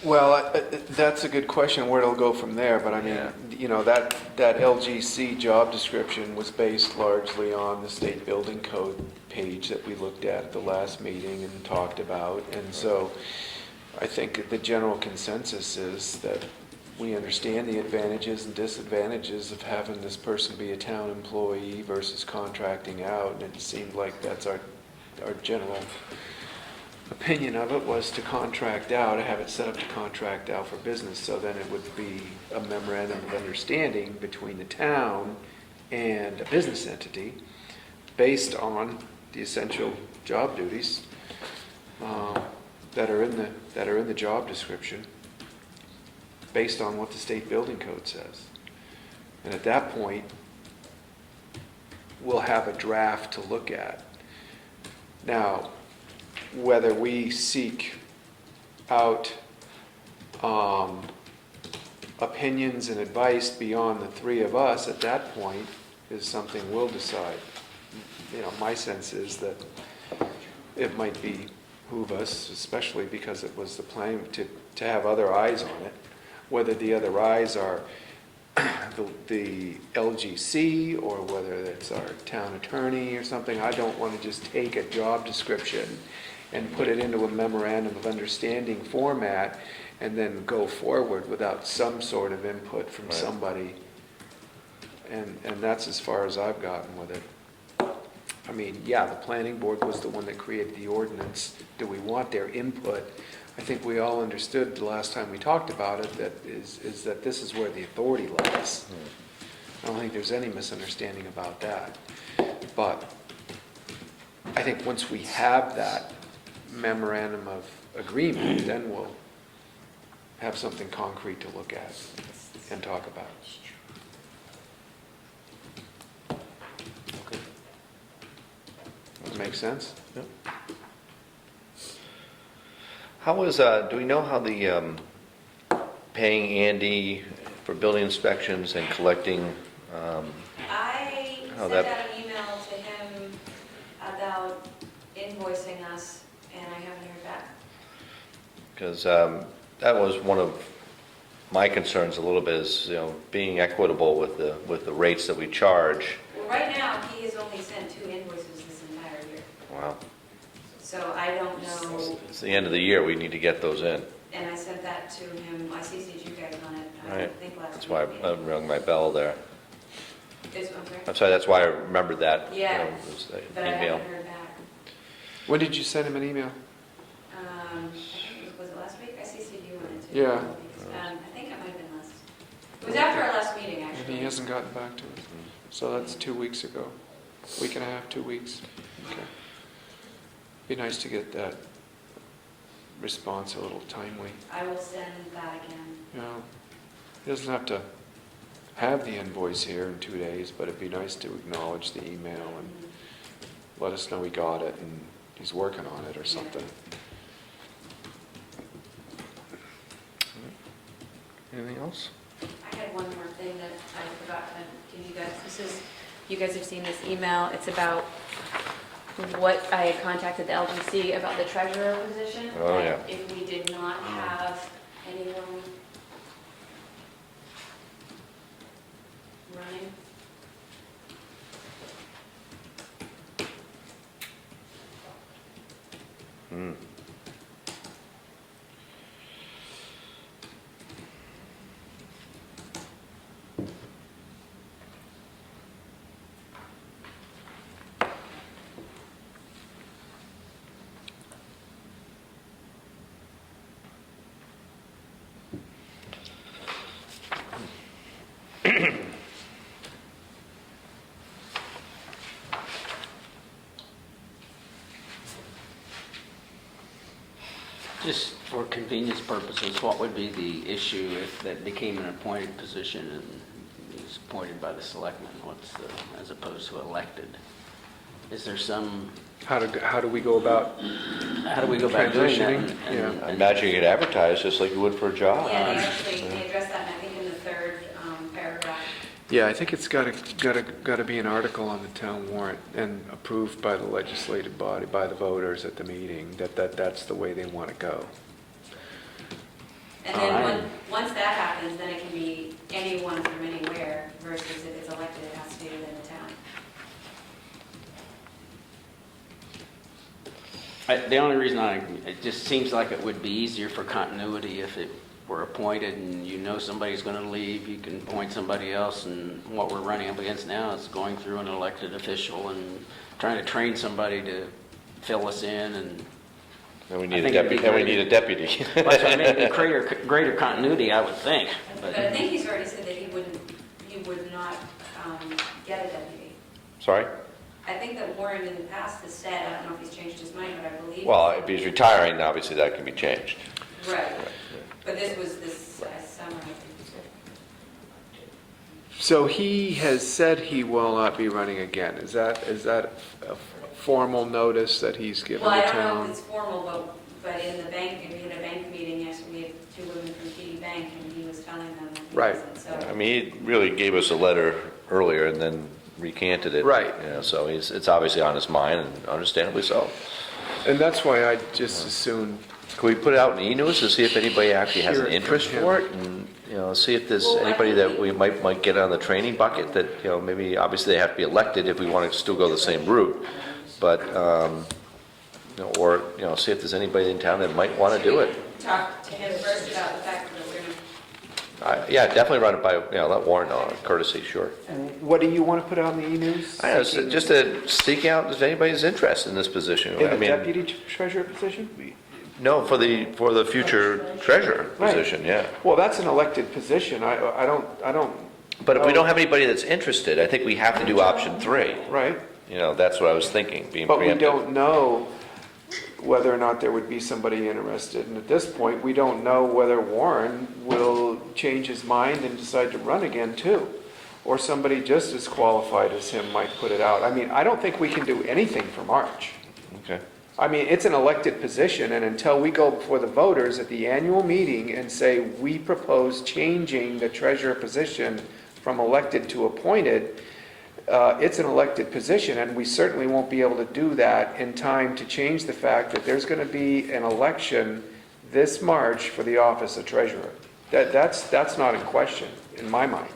Well, that's a good question, where it'll go from there, but I mean, Yeah. you know, that LGC job description was based largely on the state building code page that we looked at the last meeting and talked about, and so I think the general consensus is that we understand the advantages and disadvantages of having this person be a town employee versus contracting out, and it seemed like that's our general opinion of it, was to contract out, have it set up to contract out for business, so then it would be a memorandum of understanding between the town and a business entity based on the essential job duties that are in the job description, based on what the state building code says. And at that point, we'll have a draft to look at. Now, whether we seek out opinions and advice beyond the three of us at that point is something we'll decide. You know, my sense is that it might behoove us, especially because it was the plan, to have other eyes on it. Whether the other eyes are the LGC or whether it's our town attorney or something. I don't want to just take a job description and put it into a memorandum of understanding format and then go forward without some sort of input from somebody. And that's as far as I've gotten with it. I mean, yeah, the planning board was the one that created the ordinance. Do we want their input? I think we all understood the last time we talked about it that is that this is where the authority lies. I don't think there's any misunderstanding about that. But I think once we have that memorandum of agreement, then we'll have something concrete to look at and talk about. Okay. Does it make sense? Yep. How is, do we know how the paying Andy for building inspections and collecting, I How sent that- out an email to him about invoicing us, and I haven't heard back. because that was one of my concerns a little bit is, you know, being equitable with the rates that we charge. Well, right now, he has only sent 2 invoices this entire year, Wow. so I don't know, It's the end of the year, we need to get those in. and I sent that to him, I CC'd you guys on it, I Right. think last week. That's why I rung my bell there. I'm sorry? I'm sorry, that's why I remembered that. you Yeah, know, was the But I email. haven't heard back. When did you send him an email? I think was it last week? I CC'd you on it too. Yeah. I think it might have been last. It was after our last meeting, And actually. he hasn't gotten back to us. So that's 2 weeks ago. Week and a half, 2 weeks. Okay. Be nice to get that response a little timely. I will send that again. You know, he doesn't have to have the invoice here in 2 days, but it'd be nice to acknowledge the email and let us know he got it and he's working on it or something. Anything else? I had one more thing that I forgot to give you guys. You guys have seen this email. It's about what I had contacted the LGC about the treasurer position. Oh, that yeah. If we did not have anyone running. Hmm. Just for convenience purposes, what would be the issue if that became an appointed position and is appointed by the selectmen? As opposed to elected? Is there some, How do we go about how do we go about doing that? transitioning? Yeah. I imagine you could advertise just like you would for a job. Yeah, they addressed that, I think, in the 3rd paragraph. Yeah, I think it's got to be an article on the town warrant and approved by the legislative body, by the voters at the meeting, that's the way they want to go. And then once that happens, then it can be anyone from anywhere versus if it's elected, it has to be within the town. The only reason it just seems like it would be easier for continuity if it were appointed and you know somebody's going to leave, you can appoint somebody else, and what we're running up against now is going through an elected official and trying to train somebody to fill us in, and And we I need a think it'd be deputy, and we great. need a deputy. that's what I mean, greater continuity, I would think. But I think he's already said that he would not get a deputy. Sorry? I think that Warren in the past has said, I don't know if he's changed his mind, but I believe. Well, if he's retiring, obviously that can be changed. Right, but this was this summer, I think. So he has said he will not be running again. Is that a formal notice that he's given Well, the I don't know if town? it's formal, but in the bank, we had a bank meeting Right. I mean, he really gave us a letter earlier and then recanted it. Right. You know, so it's obviously on his mind, and understandably so. And that's why I just assumed, Can we put it out in e-news to see if anybody actually has an Hear it interest from him. for it? And, see if there's Well, I anybody think that we might get on the training bucket that, maybe, obviously they have to be elected if we want to still go the same route. But, or, see if there's anybody in town that might want to do it. Talk to him first about the fact that we're gonna. Yeah, definitely run it by, let Warren know, courtesy, sure. what do you want to put out in the e-news? I know, just to seek out if anybody's interested in this position. In I the mean, deputy treasurer position? no, for the future treasurer Right. position, yeah. Well, that's an elected position. I don't, But if we don't have anybody that's interested, I think we have to do option 3. right? That's what I was thinking, being But we preemptive. don't know whether or not there would be somebody interested. And at this point, we don't know whether Warren will change his mind and decide to run again too. Or somebody just as qualified as him might put it out. I mean, I don't think we can do anything for March. Okay. I mean, it's an elected position, and until we go before the voters at the annual meeting and say, we propose changing the treasurer position from elected to appointed, it's an elected position, and we certainly won't be able to do that in time to change the fact that there's going to be an election this March for the office of treasurer. That's not in question, in my mind.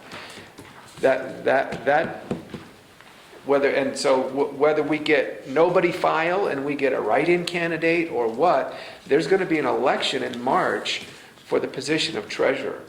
Whether we get nobody file and we get a write-in candidate or what, there's going to be an election in March for the position of treasurer.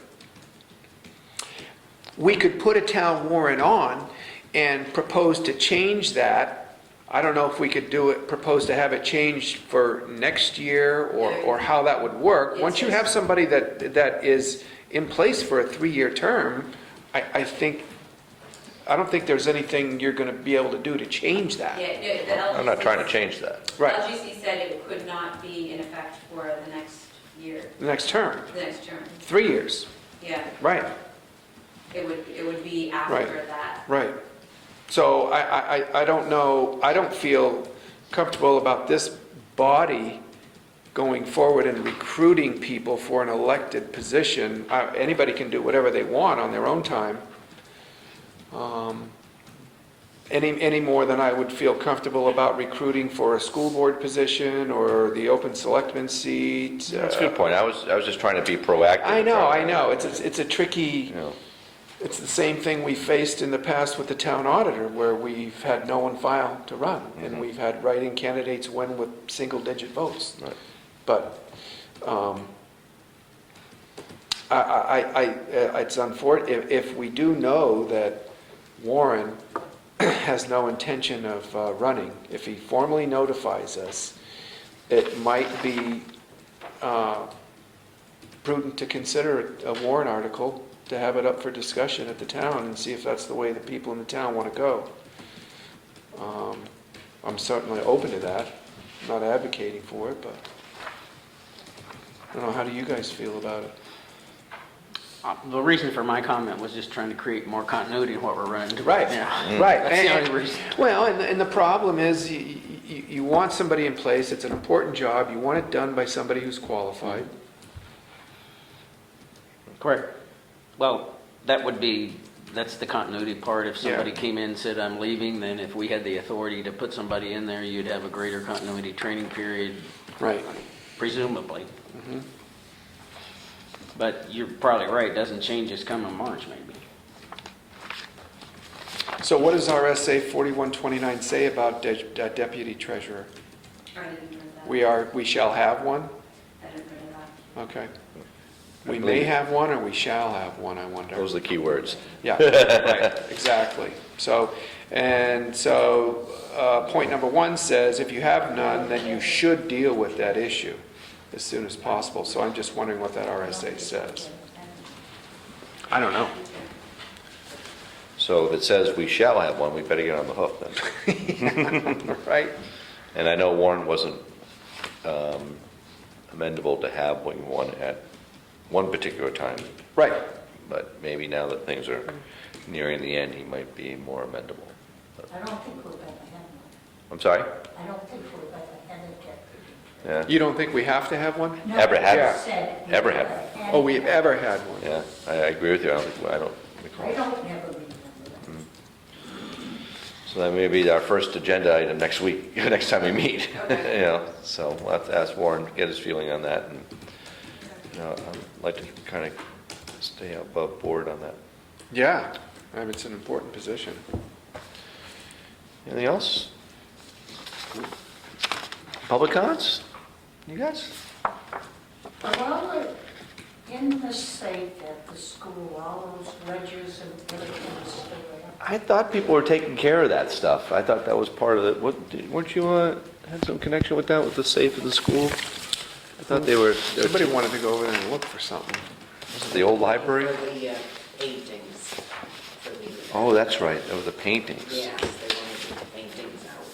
We could put a town warrant on and propose to change that. I don't know if we could propose to have it changed for next year or how that would work. Once you have somebody that is in place for a 3-year term, I don't think there's anything you're going to be able to do to change that. Yeah, no, the LGC. I'm not trying to change that. Right. LGC said it could not be in effect for the next year, The next term, the next term. 3 years. Yeah, Right, it would be after Right. that. right. So I don't know, I don't feel comfortable about this body going forward and recruiting people for an elected position. Anybody can do whatever they want on their own time. Any more than I would feel comfortable about recruiting for a school board position or the open selectman seat. That's a good point. I was just trying to be proactive. I know. It's a tricky, You know, it's the same thing we faced in the past with the town auditor, where we've had no one file to run, and we've had write-in candidates win with single-digit votes. Right. But it's unfortunate, if we do know that Warren has no intention of running, if he formally notifies us, it might be prudent to consider a warrant article to have it up for discussion at the town and see if that's the way the people in the town want to go. I'm certainly open to that, not advocating for it, but I don't know, how do you guys feel about it? The reason for my comment was just trying to create more continuity in what we're running. Right, Yeah. right. That's the only reason. Well, and the problem is, you want somebody in place, it's an important job, you want it done by somebody who's qualified. Correct. Well, that's the continuity part. If somebody came in and said, I'm leaving, then if we had the authority to put somebody in there, you'd have a greater continuity training period, Right. presumably. But you're probably right, it doesn't change this coming March, maybe. So what does RSA 4129 say about deputy treasurer? I didn't print that. We shall have one? I didn't print it out. Okay. We may have one, or we shall have one, I wonder. those are the key words. Yeah, right, exactly. So, point number 1 says, if you have none, then you should deal with that issue as soon as possible. So I'm just wondering what that RSA says. I don't know. So if it says we shall have one, we better get on the hook then. Right? And I know Warren wasn't amendable to have one at one particular time, Right. but maybe now that things are nearing the end, he might be more amendable. I don't think we're going to have I'm sorry? one. I don't think we're going to have it yet. Yeah. You don't think we have to have one? No, Ever have you it. said we Ever were have gonna Oh, we've ever had one? Yeah, I agree with you. I don't recall. I don't never remember that. So that may be our first agenda item next week, next time we meet. Okay. You know, so we'll have to ask Warren, get his feeling on that, and, you know, I'd like to kind of stay above board on that. Yeah, I mean, it's an important position. Anything else? Public comments? You guys? Well, in the safe at the school, all those ledgers and everything is still there. I thought people were taking care of that stuff. I thought that was part of it. Weren't you, had some connection with that, with the safe at the school? I thought they were, Somebody wanted to go over there and look for something. was it the old library? For the paintings. For the- Oh, that's right, that was the paintings. Yes, they want to get the paintings out.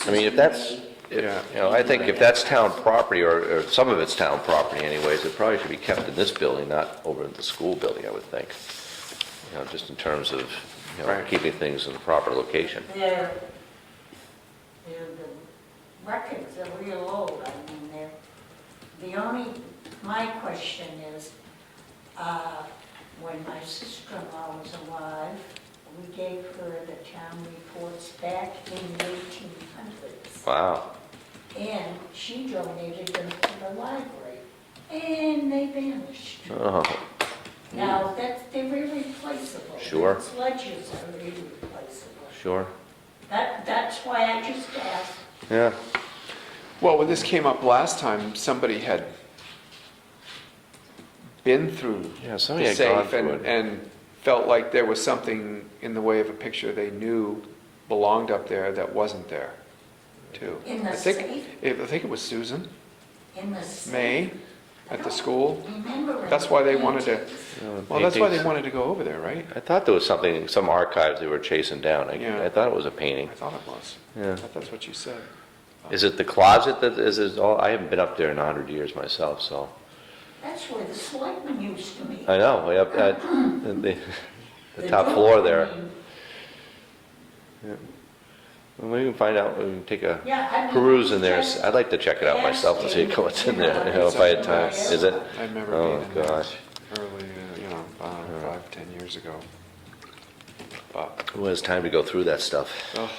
I mean, if that's, Yeah. you know, I think if that's town property, or some of it's town property anyways, it probably should be kept in this building, not over in the school building, I would think. You know, just in terms of, you know, Right. keeping things in the proper location. The records are real old, I mean, my question is, when my sister-in-law was alive, we gave her the town reports back in the 1800s. Wow. And she donated them to the library, and they vanished. Oh, Now, they're irreplaceable. Sure. Those ledgers are irreplaceable. sure. That's why I just asked. Yeah. Well, when this came up last time, somebody had been through Yeah, somebody the had gone safe through and, it. and felt like there was something in the way of a picture they knew belonged up there that wasn't there, too. In the I think- safe? I think it was Susan In the safe. May at the school. Remember. That's why they wanted to, the well, that's why they paintings. wanted to go over there, right? I thought there was something, some archives they were chasing down. Yeah. I thought it was a painting. I thought it was. Yeah. I thought that's what you said. Is it the closet that is all, I haven't been up there in 100 years myself, so. That's where the selectmen used to meet. I know, way up at the top door, floor I there. mean, Well, we can find out, we can take a Yeah, I mean, peruse in there. just I'd like to check it out myself to see what's in there, you know, if I had time. Is it? I remember Oh, being in there gosh. early, 5, 10 years ago. But, Who has time to go through that stuff? oh.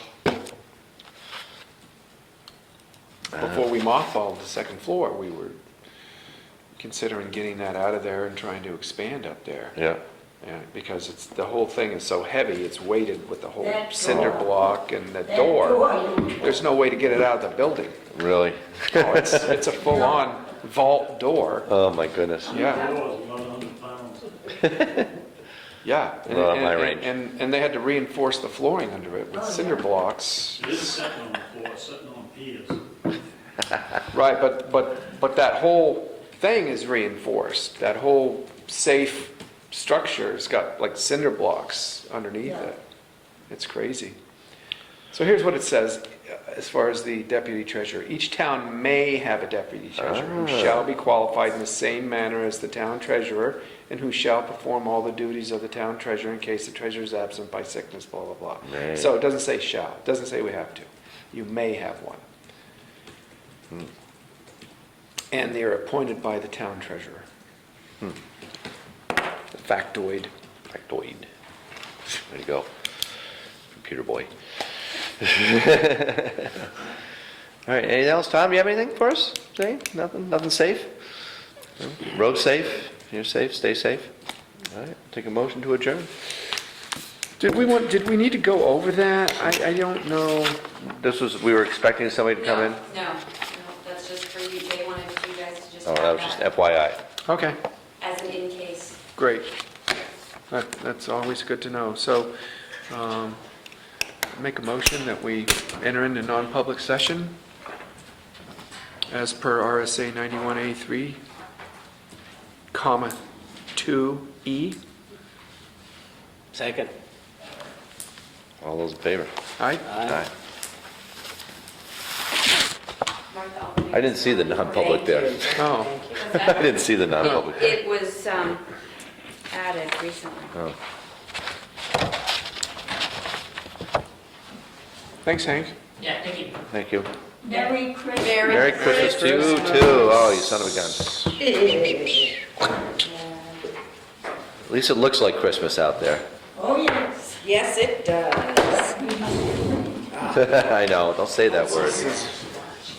Before we mothballed the second floor, we were considering getting that out of there and trying to expand up there. Yeah. Yeah, because the whole thing is so heavy, it's weighted with the whole That cinder door. block and the that door. you- There's no way to get it out of the building. Really? Oh, it's a full-on vault door. Oh, my goodness. Yeah, yeah. And- Well, and- my and- range. And they had to reinforce the flooring under it with Oh, cinder yeah. blocks. It is sitting on the floor, sitting on piers. Right, but that whole thing is reinforced. That whole safe structure's got like cinder blocks underneath Yeah. it. It's crazy. So here's what it says, as far as the deputy treasurer. Each town may have a deputy treasurer who shall be qualified in the same manner as the town treasurer and who shall perform all the duties of the town treasurer in case the treasurer is absent by sickness, blah, blah, blah. May. So it doesn't say shall, it doesn't say we have to. You may have one. And they are appointed by the town treasurer. The factoid. Factoid. There you go. Computer boy. All right, anything else? Tom, you have anything for us today? Nothing? Nothing safe? No? Road safe? You're safe? Stay safe? All right, take a motion to adjourn. Did we need to go over that? I don't know. We were expecting somebody to come in? No, that's just for you, they wanted you guys to just Oh, have that was just that FYI. Okay, as an in case. great. That's always good to know. So, make a motion that we enter into non-public session as per RSA 91A3, comma, 2E. Second. All those in favor? Aye? Aye. Martha, I'll make I didn't see the non-public there. Oh, What's I that? didn't see the non-public there. It was added recently. Oh. thanks, Hank. Yeah, thank you. Thank you. Merry Christmas. Merry Christmas to you too. Oh, you son of a gun. At least it looks like Christmas out there. Oh, yes. Yes, it does. I know, don't say that word.